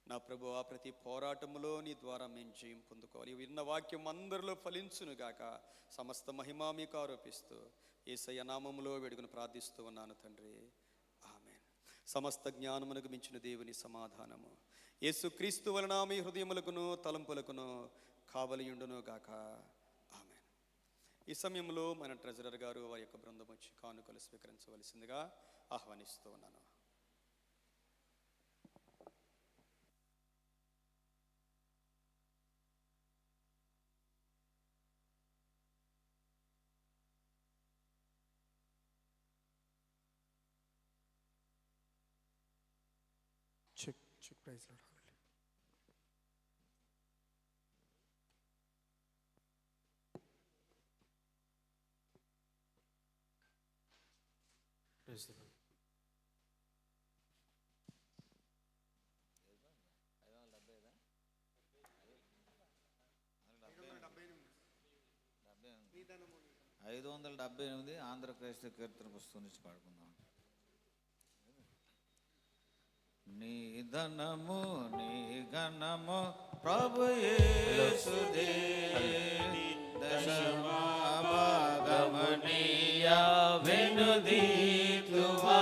నా ప్రభువా, ప్రతి పోరాటంలో నీ ద్వారా మేము జయం పొందుకోవాలి. విన్న వాక్యం అందరిలో ఫలించును గాక. సమస్త మహిమ మీకు ఆరోపిస్తూ యేసయ్య నామములో వేడుకుని ప్రార్థిస్తూ ఉన్నాను తండ్రి. ఆమేన్. సమస్త జ్ఞానమునకు మించిన దేవుని సమాధానము యేసుక్రీస్తు వలన మీ హృదయములకును తలంపులకును కావలియుండును గాక. ఆమేన్. ఈ సమయంలో మన ట్రెజరర్ గారు వారి యొక్క బృందం వచ్చి కానుకలు స్వీకరించవలసిందిగా ఆహ్వానిస్తూ ఉన్నాను. Check praise Lord. Praise Lord. $578 ఆంధ్రక్రైస్తవ కీర్తన పుస్తకం నుంచి పాడుకుందాం. నీ ధనము నీ ఘనము ప్రభు యేసుదే, దశమ భాగమునియ వెనుదీతువా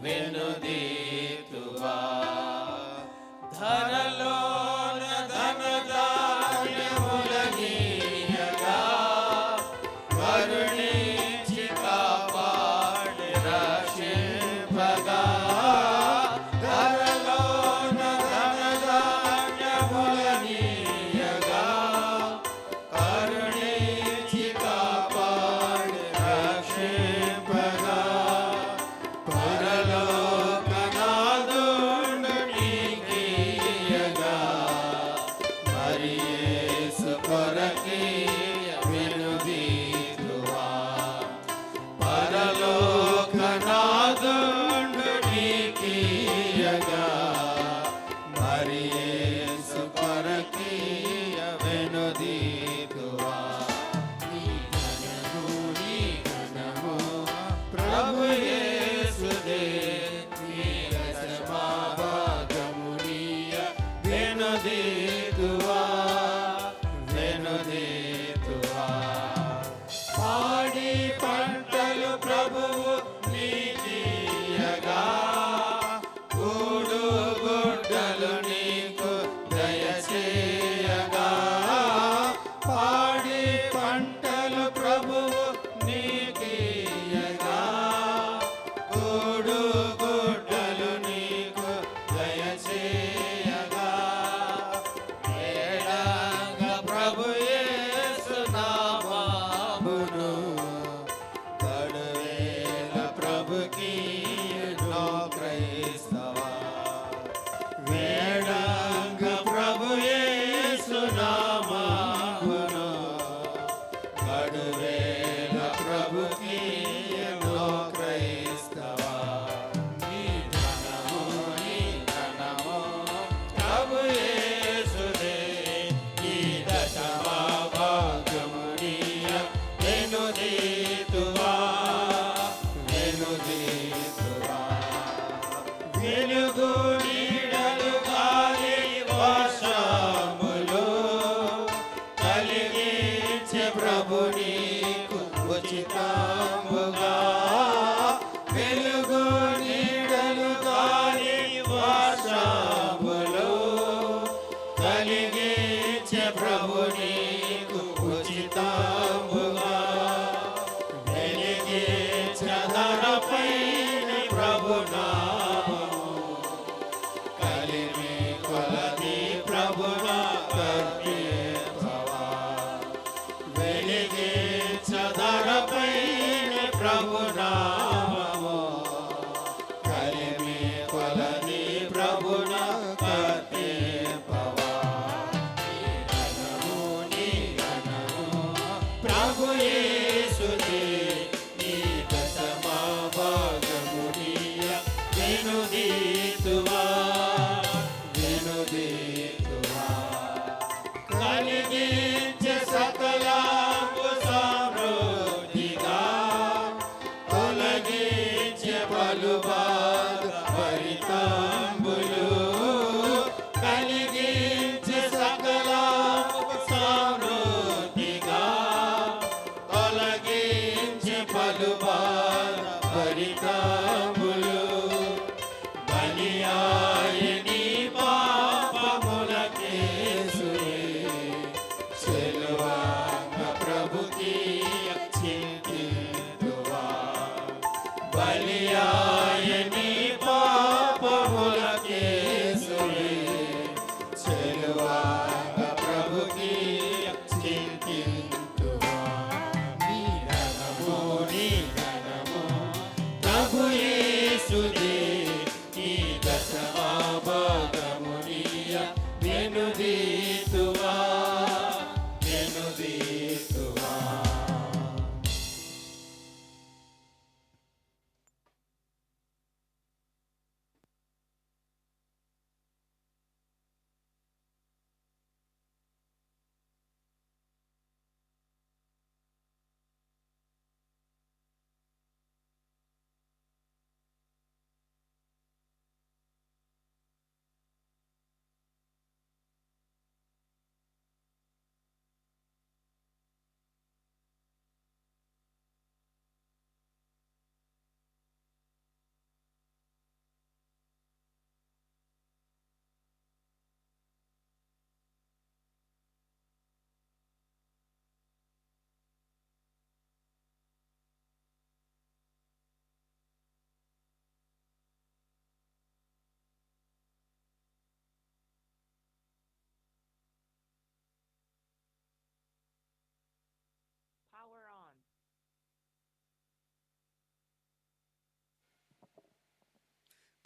వెనుదీతువా. ధరలోన ధనధాన్యములనీయగా కరుణించి కాపాడి రక్షింపగా. ధరలోన ధనధాన్యములనీయగా కరుణించి కాపాడి రక్షింపగా. పరలోకనాథుండు నీకీయగా మరి యేసు కొరకీయ వెనుదీతువా. పరలోకనాథుండు నీకీయగా మరి యేసు కొరకీయ వెనుదీతువా. నీ ఘనము ప్రభు యేసుదే, నీ దశమ భాగమునియ వెనుదీతువా వెనుదీతువా. పాడి పంటలు ప్రభువు నీకీయగా కూడు గుడ్డలు కలిగించే ప్రభు నీకు ఉచితంబుగా వెలిగించే ధరపైన ప్రభు నామము కలిమి కొలది ప్రభునా కర్తవ్యవా వెలిగించే ధరపైన ప్రభు నామము కలిమి కొలది ప్రభునా కర్తవ్యవా నీ గణము ప్రభు యేసుదే నీ దశమా భాగమునియ వినుదీతువా కలిగించే సకలాంబు సమృద్ధిగా తొలగించే బలుబాధ పరితాంబులు కలిగించే సకలాంబు సమృద్ధిగా తొలగించే బలుబాధ పరితాంబులు బలియాయని పాపములకేసురే చెలువాంగ ప్రభుకి చింతితువా బలియాయని పాపములకేసురే చెలువాంగ ప్రభుకి చింతితువా నీ ఘనము ప్రభు యేసుదే నీ దశమా భాగమునియ వెనుదీతువా వెనుదీతువా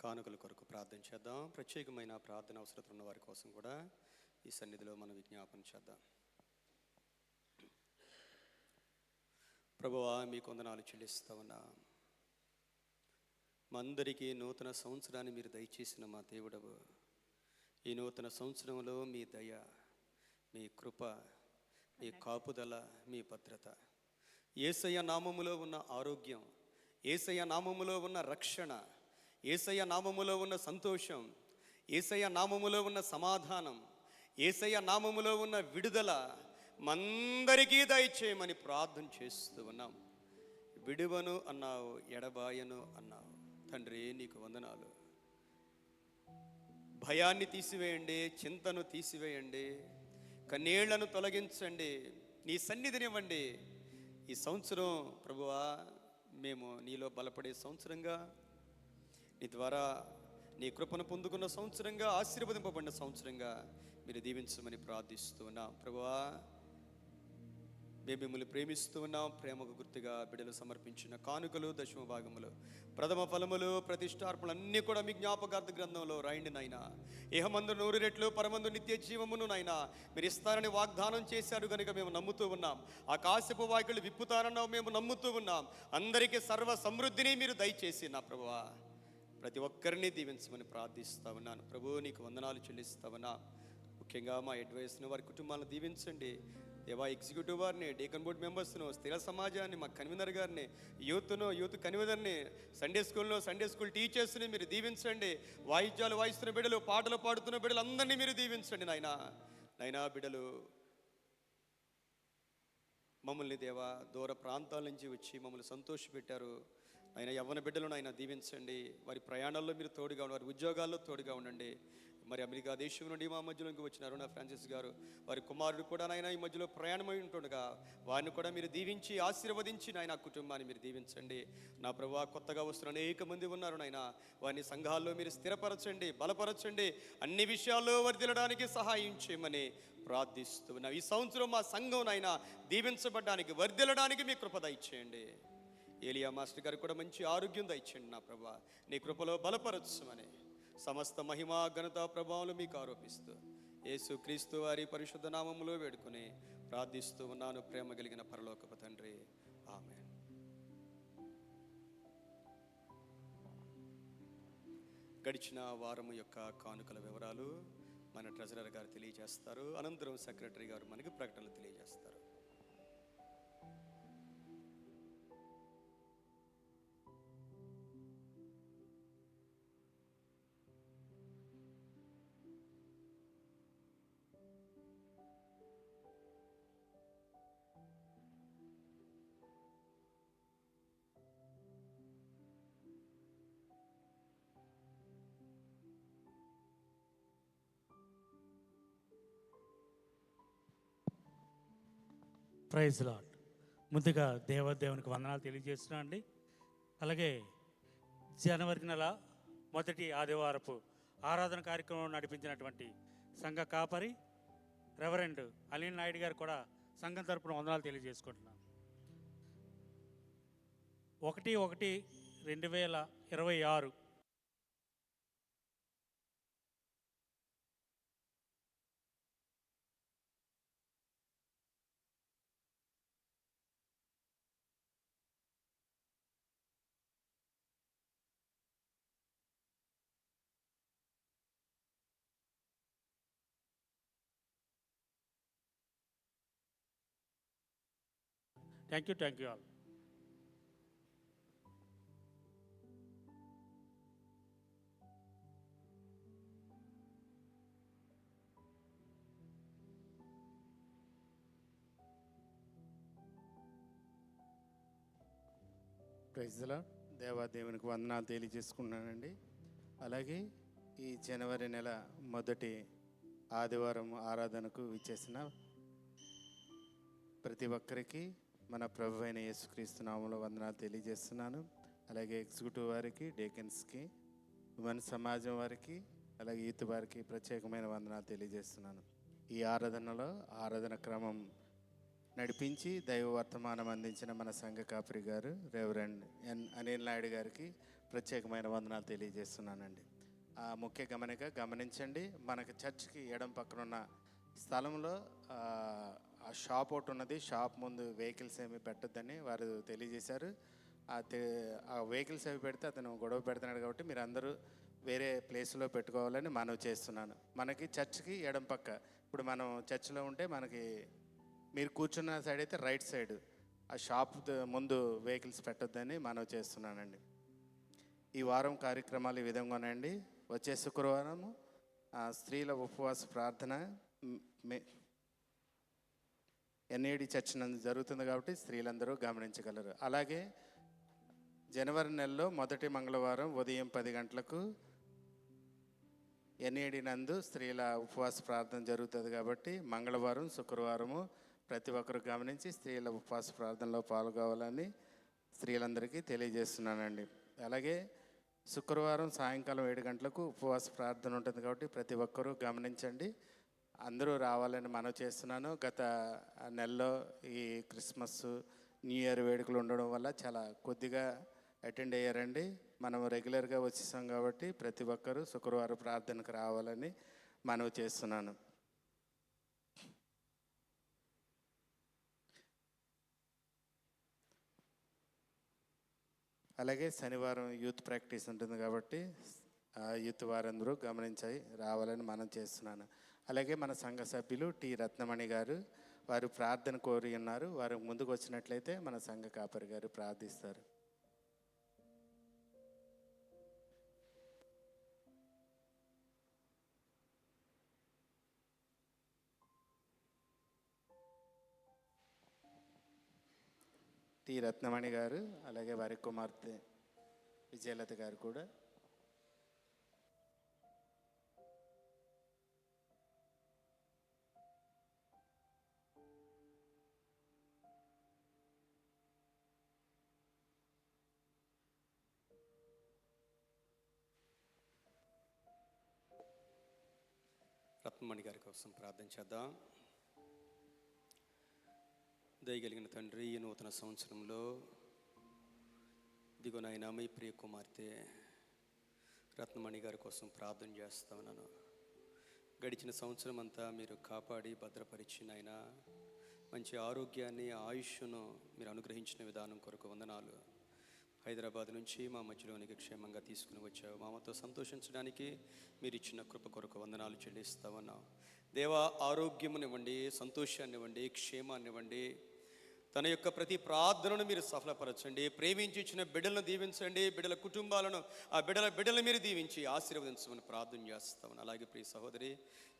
కానుకల కొరకు ప్రార్థన చేద్దాం. ప్రత్యేకమైన ప్రార్థన అవసరం ఉన్న వారి కోసం కూడా ఈ సన్నిధిలో మనం విజ్ఞాపన చేద్దాం. ప్రభువా, మీకు వందనాలు చెల్లిస్తా ఉన్నా. మా అందరికీ నూతన సంవత్సరాన్ని మీరు దయచేసిన మా దేవుడవు. ఈ నూతన సంవత్సరంలో మీ దయ, మీ కృప, మీ కాపుదల, మీ భద్రత, యేసయ్య నామములో ఉన్న ఆరోగ్యం, యేసయ్య నామములో ఉన్న రక్షణ, యేసయ్య నామములో ఉన్న సంతోషం, యేసయ్య నామములో ఉన్న సమాధానం, యేసయ్య నామములో ఉన్న విడుదల మందరికీ దయచేయమని ప్రార్థన చేస్తూ ఉన్నాం. విడువను అన్నావు, ఎడబాయను అన్నావు. తండ్రి, నీకు వందనాలు. భయాన్ని తీసివేయండి, చింతను తీసివేయండి, కన్నీళ్లను తొలగించండి, నీ సన్నిధినివ్వండి. ఈ సంవత్సరం ప్రభువా, మేము నీలో బలపడే సంవత్సరంగా, నీ ద్వారా నీ కృపను పొందుకున్న సంవత్సరంగా, ఆశీర్వదింపబడిన సంవత్సరంగా మీరు దీవించమని ప్రార్థిస్తూ ఉన్నాం. ప్రభువా, మేము మిమ్మల్ని ప్రేమిస్తూ ఉన్నాం. ప్రేమకు గుర్తుగా బిడ్డలు సమర్పించిన కానుకలు, దశమ భాగములు, ప్రథమ ఫలములు, ప్రతిష్టార్పణలు అన్నీ కూడా మీ జ్ఞాపకార్థ గ్రంథంలో రాయండి నాయన. ఇహమందు 100 రెట్లు, పరమందు నిత్య జీవమును నాయన మీరు ఇస్తారని వాగ్దానం చేశారు కనుక మేము నమ్ముతూ ఉన్నాం. ఆకాశపు వాకిళ్ళు విప్పుతారన్నావు, మేము నమ్ముతూ ఉన్నాం. అందరికీ సర్వ సమృద్ధిని మీరు దయచేసి నా ప్రభువా ప్రతి ఒక్కరిని దీవించమని ప్రార్థిస్తా ఉన్నాను. ప్రభు, నీకు వందనాలు చెల్లిస్తా ఉన్నా. ముఖ్యంగా మా అడ్వైస్ను, వారి కుటుంబాలను దీవించండి. దేవా, ఎగ్జిక్యూటివ్ వారిని, డీకన్ బోర్డ్ మెంబర్స్ను, స్థిర సమాజాన్ని, మా కన్వీనర్ గారిని, యూత్ కన్వీనర్ని, సండే స్కూల్ టీచర్స్ని మీరు దీవించండి. వాయిద్యాలు వాయిస్తున్న బిడ్డలు, పాటలు పాడుతున్న బిడ్డలు అందరినీ మీరు దీవించండి నాయనా. బిడ్డలు మమ్మల్ని దేవా దూర ప్రాంతాల నుంచి వచ్చి మమ్మల్ని సంతోషపెట్టారు. ఆయన యవ్వన బిడ్డలు నాయన దీవించండి. వారి ప్రయాణాల్లో మీరు తోడుగా ఉండండి, వారి ఉద్యోగాల్లో తోడుగా ఉండండి. మరి అమెరికా దేశం నుండి మా మధ్యలోకి వచ్చినారు నా ఫ్రాన్సిస్ గారు, వారి కుమారుడు కూడా నాయన ఈ మధ్యలో ప్రయాణమై ఉంటుండగా వారిని కూడా మీరు దీవించి ఆశీర్వదించి నాయన కుటుంబాన్ని మీరు దీవించండి. నా ప్రభువా, కొత్తగా వస్తున్న అనేక మంది ఉన్నారు నాయన, వారిని సంఘాల్లో మీరు స్థిరపరచండి, బలపరచండి, అన్ని విషయాల్లో వర్ధిల్లడానికి సహాయం చేయమని ప్రార్థిస్తున్నాం. ఈ సంవత్సరం మా సంఘం నాయన దీవించబడ్డానికి, వర్ధిల్లడానికి మీ కృప దయచేయండి. ఏలియా మాస్టర్ గారికి కూడా మంచి ఆరోగ్యం దయచేయండి నా ప్రభువా, నీ కృపలో బలపరచమని సమస్త మహిమ ఘనత ప్రభావాలు మీకు ఆరోపిస్తూ యేసు క్రీస్తు వారి పరిశుద్ధ నామములో వేడుకొని ప్రార్థిస్తూ ఉన్నాను ప్రేమ కలిగిన పరలోకపు తండ్రి, ఆమేన్. గడిచిన వారము యొక్క కానుకల వివరాలు మన ట్రెజరర్ గారు తెలియజేస్తారు. అనంతరం సెక్రటరీ గారు మనకి ప్రకటనలు తెలియజేస్తారు. Praise Lord. ముందుగా దేవునికి వందనాలు తెలియజేస్తున్నాను అండి. అలాగే జనవరి నెల మొదటి ఆదివారపు ఆరాధన కార్యక్రమం నడిపించినటువంటి సంఘ కాపరి రెవరెండ్ అలీన్ నాయుడు గారు కూడా సంఘం తరపున వందనాలు తెలియజేసుకుంటున్నాను. 1/1/2026 thank you all. Praise the Lord. దేవునికి వందనాలు తెలియజేసుకున్నానండి. అలాగే ఈ జనవరి నెల మొదటి ఆదివారం ఆరాధనకు విచ్చేసిన ప్రతి ఒక్కరికి మన ప్రభు అయిన యేసుక్రీస్తు నామములో వందనాలు తెలియజేస్తున్నాను. అలాగే ఎగ్జిక్యూటివ్ వారికి, డేకన్స్కి, ఉమెన్ సమాజం వారికి, అలాగే యూత్ వారికి ప్రత్యేకమైన వందనాలు తెలియజేస్తున్నాను. ఈ ఆరాధనలో ఆరాధన క్రమం నడిపించి దైవ వర్తమానం అందించిన మన సంఘ కాపరి గారు రెవరెండ్ అనిల్ నాయుడు గారికి ప్రత్యేకమైన వందనాలు తెలియజేస్తున్నానండి. ముఖ్య గమనించండి, మనకు చర్చ్కి ఎడం పక్కన ఉన్న స్థలంలో ఆ షాప్ ఒకటి ఉన్నది. షాప్ ముందు వెహికల్స్ ఏమి పెట్టొద్దని వారు తెలియజేశారు. ఆ వెహికల్స్ అవి పెడితే అతను గొడవ పెడుతున్నాడు కాబట్టి మీరు అందరూ వేరే ప్లేస్లో పెట్టుకోవాలని మనవి చేస్తున్నాను. మనకి చర్చ్కి ఎడం పక్క, ఇప్పుడు మనం చర్చ్లో ఉంటే మనకి మీరు కూర్చున్న సైడ్ అయితే రైట్ సైడ్ ఆ షాప్ ముందు వెహికల్స్ పెట్టొద్దని మనవి చేస్తున్నానండి. ఈ వారం కార్యక్రమాలు ఈ విధంగానండి. వచ్చే శుక్రవారము స్త్రీల ఉపవాస ప్రార్థన ఎన్ఏడి చర్చ్ నందు జరుగుతుంది కాబట్టి స్త్రీలందరూ గమనించగలరు. అలాగే జనవరి నెలలో మొదటి మంగళవారం ఉదయం 10 గంటలకు ఎన్ఏడి నందు స్త్రీల ఉపవాస ప్రార్థన జరుగుతుంది కాబట్టి మంగళవారం, శుక్రవారము ప్రతి ఒక్కరు గమనించి స్త్రీల ఉపవాస ప్రార్థనలో పాల్గొవాలని స్త్రీలందరికీ తెలియజేస్తున్నానండి. అలాగే శుక్రవారం సాయంకాలం 7 గంటలకు ఉపవాస ప్రార్థన ఉంటుంది కాబట్టి ప్రతి ఒక్కరూ గమనించండి, అందరూ రావాలని మనవి చేస్తున్నాను. గత నెలలో ఈ క్రిస్మస్, న్యూ ఇయర్ వేడుకలు ఉండడం వల్ల చాలా కొద్దిగా అటెండ్ అయ్యారండి. మనం రెగ్యులర్గా వచ్చేసాం కాబట్టి ప్రతి ఒక్కరూ శుక్రవారం ప్రార్థనకు రావాలని మనవి చేస్తున్నాను. అలాగే శనివారం యూత్ ప్రాక్టీస్ ఉంటుంది కాబట్టి యూత్ వారందరూ గమనించి రావాలని మనం చేస్తున్నాను. అలాగే మన సంఘ సభ్యులు టి రత్నమణి గారు వారు ప్రార్థన కోరి ఉన్నారు. వారు ముందుకు వచ్చినట్లయితే మన సంఘ కాపరి గారు ప్రార్థిస్తారు. టి రత్నమణి గారు అలాగే వారి కుమార్తె విజయలత గారు కూడా రత్నమణి గారి కోసం ప్రార్థన చేద్దాం. దయగలిగిన తండ్రి, ఈ నూతన సంవత్సరంలో ఇదిగో నాయనా మీ ప్రియ కుమార్తె రత్నమణి గారి కోసం ప్రార్థన చేస్తా ఉన్నాను. గడిచిన సంవత్సరం అంతా మీరు కాపాడి భద్రపరిచిన ఆయన మంచి ఆరోగ్యాన్ని, ఆయుష్ను మీరు అనుగ్రహించిన విధానం కొరకు వందనాలు. హైదరాబాద్ నుంచి మా మధ్యలోనికి క్షేమంగా తీసుకుని వచ్చావు. మామతో సంతోషించడానికి మీరు ఇచ్చిన కృప కొరకు వందనాలు చెల్లిస్తా ఉన్నాం. దేవా, ఆరోగ్యమునివ్వండి, సంతోషాన్నివ్వండి, క్షేమాన్నివ్వండి. తన యొక్క ప్రతి ప్రార్థనను మీరు సఫలపరచండి. ప్రేమించి ఇచ్చిన బిడ్డలను దీవించండి. బిడ్డల కుటుంబాలను, ఆ బిడ్డలు మీరు దీవించి ఆశీర్వదించమని ప్రార్థన చేస్తామని. అలాగే ప్రియ సహోదరి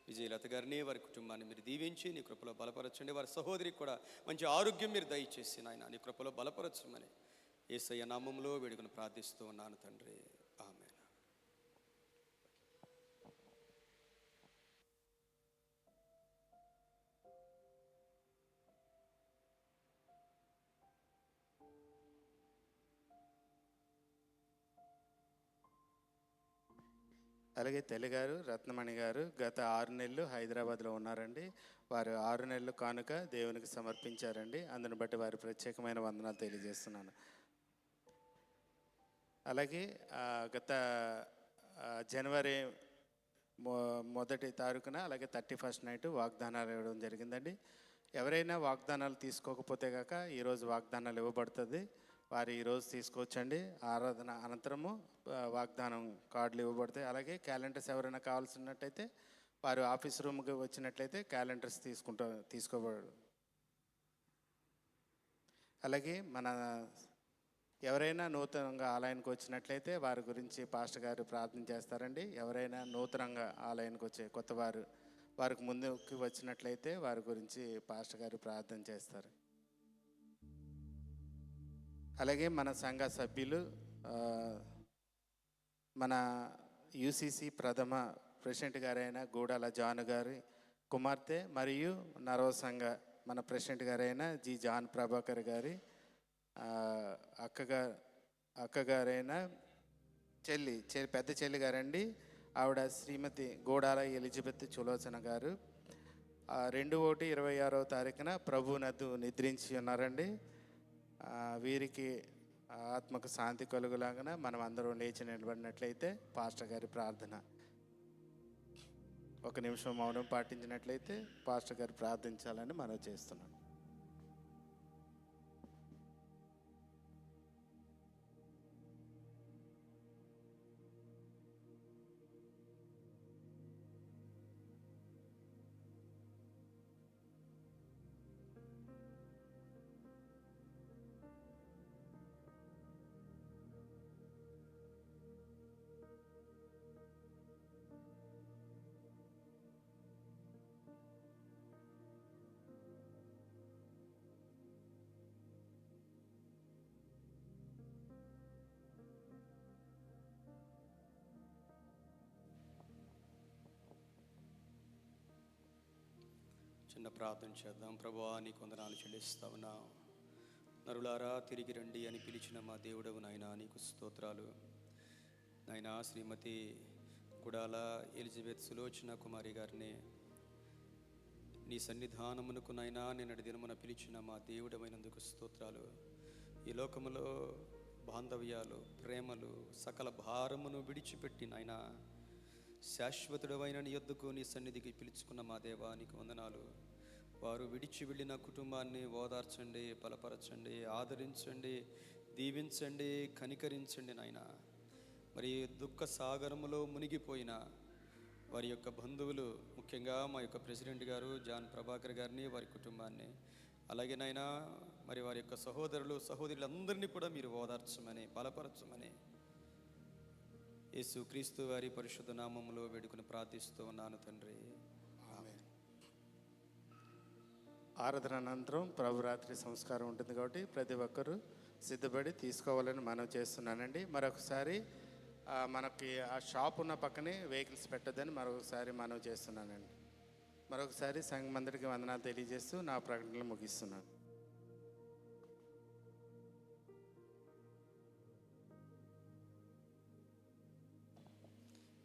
విజయలత గారిని, వారి కుటుంబాన్ని మీరు దీవించి నీ కృపలో బలపరచండి. వారి సహోదరికి కూడా మంచి ఆరోగ్యం మీరు దయచేసి నాయన నీ కృపలో బలపరచమని యేసయ్య నామములో వేడుకొని ప్రార్థిస్తూ ఉన్నాను తండ్రి, ఆమేన్. అలాగే తెలుగారు రత్నమణి గారు గత 6 నెలలు హైదరాబాద్లో ఉన్నారండి. వారు 6 నెలలు కానుక దేవునికి సమర్పించారండి. అందుని బట్టి వారి ప్రత్యేకమైన వందనాలు తెలియజేస్తున్నాను. అలాగే గత జనవరి మొదటి తారీఖున అలాగే 31st నైట్ వాగ్దానాలు ఇవ్వడం జరిగిందండి. ఎవరైనా వాగ్దానాలు తీసుకోకపోతే కాక ఈరోజు వాగ్దానాలు ఇవ్వబడుతుంది. వారు ఈరోజు తీసుకోవచ్చండి. ఆరాధన అనంతరము వాగ్దానం కార్డులు ఇవ్వబడతాయి. అలాగే క్యాలెండర్స్ ఎవరైనా కావాల్సినట్టయితే వారు ఆఫీస్ రూమ్కి వచ్చినట్లయితే క్యాలెండర్స్ తీసుకోబడు. అలాగే మన ఎవరైనా నూతనంగా ఆలయానికి వచ్చినట్లయితే వారి గురించి పాస్టర్ గారు ప్రార్థన చేస్తారండి. ఎవరైనా నూతనంగా ఆలయానికి వచ్చే కొత్త వారికి ముందుకు వచ్చినట్లయితే వారి గురించి పాస్టర్ గారు ప్రార్థన చేస్తారు. అలాగే మన సంఘ సభ్యులు, మన యూసీసీ ప్రథమ ప్రెసిడెంట్ గారైన గూడాల జాన్ గారి కుమార్తె మరియు నరవ సంఘ మన ప్రెసిడెంట్ గారైన జి జాన్ ప్రభాకర్ గారి అక్కగారైన పెద్ద చెల్లి గారండి. ఆవిడ శ్రీమతి గూడాల ఎలిజబెత్ చులోచన గారు 2/1/26 ప్రభువునద్దు నిద్రించి ఉన్నారండి. వీరికి ఆత్మకు శాంతి కలుగులాగా మనం అందరం లేచి నిలబడినట్లయితే పాస్టర్ గారి ప్రార్థన 1 నిమిషం మౌనం పాటించినట్లయితే పాస్టర్ గారు ప్రార్థించాలని మనం చేస్తున్నాం. చిన్న ప్రార్థన చేద్దాం. ప్రభువా, నీకు వందనాలు చెల్లిస్తా ఉన్నాం. నరులారా తిరిగి రండి అని పిలిచిన మా దేవుడవు నాయనా, నీకు స్తోత్రాలు నాయనా. శ్రీమతి గుడాల ఎలిజబెత్ సులోచన కుమారి గారిని నీ సన్నిధానమునకు నాయనా నిన్నటి దినమున పిలిచిన మా దేవుడమైనందుకు స్తోత్రాలు. ఈ లోకములో బాంధవ్యాలు, ప్రేమలు, సకల భారమును విడిచిపెట్టి నాయనా శాశ్వతుడమైన నీ యొద్దకు, నీ సన్నిధికి పిలుచుకున్న మా దేవా, నీకు వందనాలు. వారు విడిచి వెళ్ళిన కుటుంబాన్ని ఓదార్చండి, బలపరచండి, ఆదరించండి, దీవించండి, కనికరించండి నాయన. మరి దుఃఖ సాగరములో మునిగిపోయిన వారి యొక్క బంధువులు, ముఖ్యంగా మా యొక్క ప్రెసిడెంట్ గారు జాన్ ప్రభాకర్ గారిని, వారి కుటుంబాన్ని, అలాగే నాయనా మరి వారి యొక్క సహోదరులు సహోదరులందరినీ కూడా మీరు ఓదార్చమని, బలపరచమని యేసు క్రీస్తు వారి పరిశుద్ధ నామములో వేడుకుని ప్రార్థిస్తూ ఉన్నాను తండ్రి, ఆమేన్. ఆరాధన అనంతరం ప్రభురాత్రి సంస్కారం ఉంటుంది కాబట్టి ప్రతి ఒక్కరూ సిద్ధపడి తీసుకోవాలని మనం చేస్తున్నానండి. మరొకసారి మనకి ఆ షాప్ ఉన్న పక్కనే వెహికల్స్ పెట్టొద్దని మరొకసారి మనం చేస్తున్నానండి. మరొకసారి సంఘమందరికి వందనాలు తెలియజేస్తూ నా ప్రకటనలు ముగిస్తున్నాను.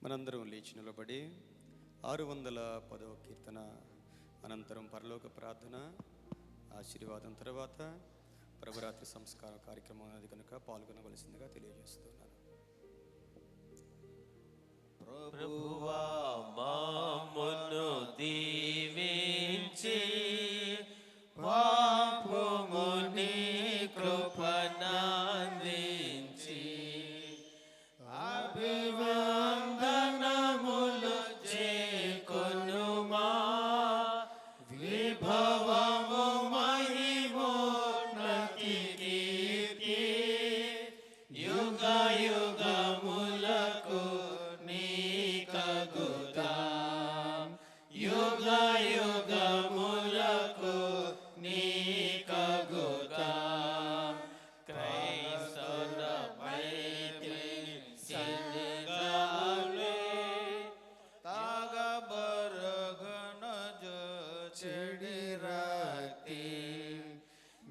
మనందరం లేచి నిలబడి 610వ కీర్తన అనంతరం పరలోక ప్రార్థన, ఆశీర్వాదం తర్వాత ప్రభురాత్రి సంస్కార కార్యక్రమం అది కనుక పాల్గొనవలసిందిగా తెలియజేస్తున్నాను. ప్రభువా మమ్మును దీవించి పాపము నీ కృపనందించి అభివందనములు చేకొనుమా విభవము మహిమోన్నతి కీర్తి యుగ యుగములకు నీకగుదాం యుగ యుగములకు నీకగుదాం క్రైస్తవ మైత్రి సింగాలే తాగబరగన చెడి రక్తి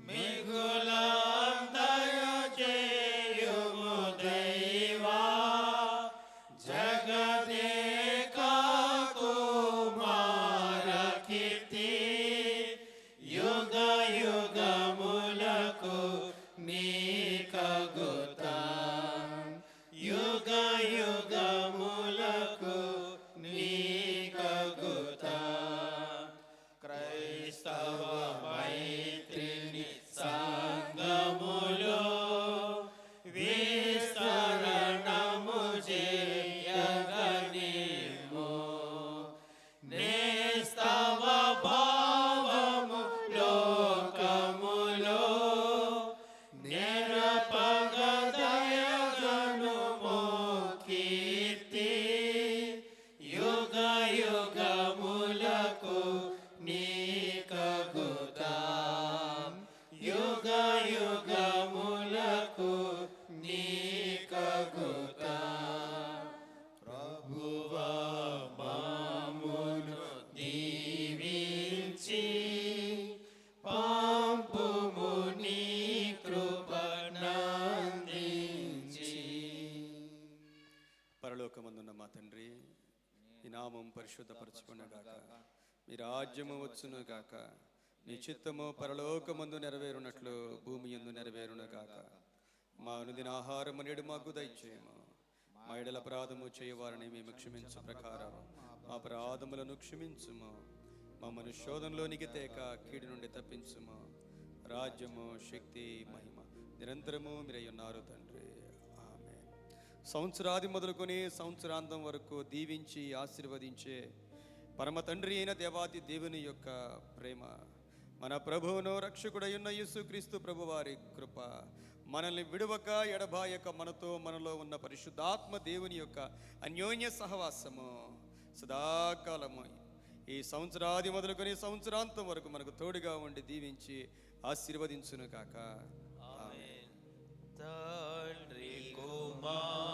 మిగులం దయచేయుము దైవా జగదేక కుమార కీర్తి యుగ యుగములకు నీకగుతాం యుగ యుగములకు నీకగుతాం క్రైస్తవ మైత్రిని సంగములో విస్తరణము చేయగనిము నేస్తవ భావము లోకములో నిరపగదయగనుమో కీర్తి యుగ యుగములకు నీకగుతాం యుగ యుగములకు నీకగుతాం ప్రభువా మమ్మును దీవించి పంపుము నీ కృపనందించి. పరలోకమందున్న మా తండ్రి, ఈ నామం పరిశుద్ధపరచుకునగాక, మీ రాజ్యము వచ్చును గాక, మీ చిత్తము పరలోకమందు నెరవేరునట్లు భూమి యందు నెరవేరును గాక. మా అనుదిన ఆహారము నేడు మాకు దయచేయము. మా ఎడల అపరాధము చేయవారిని మేము క్షమించు ప్రకారం మా అపరాధములను క్షమించుము. మమ్మను శోధనలోనికి తేక కీడు నుండి తప్పించుము. రాజ్యము, శక్తి, మహిమ నిరంతరము మీరై ఉన్నారు తండ్రి. ఆమేన్. సంవత్సరాది మొదలుకొని సంవత్సరాంతం వరకు దీవించి ఆశీర్వదించే పరమ తండ్రి అయిన దేవాది దేవుని యొక్క ప్రేమ, మన ప్రభువును రక్షకుడైన యేసుక్రీస్తు ప్రభువారి కృప, మనల్ని విడువక ఎడబాయక మనతో మనలో ఉన్న పరిశుద్ధాత్మ దేవుని యొక్క అన్యోన్య సహవాసము సదాకాలము ఈ సంవత్సరాది మొదలుకొని సంవత్సరాంతం వరకు మనకు తోడుగా ఉండి దీవించి ఆశీర్వదించును కాక. తండ్రి కుమార్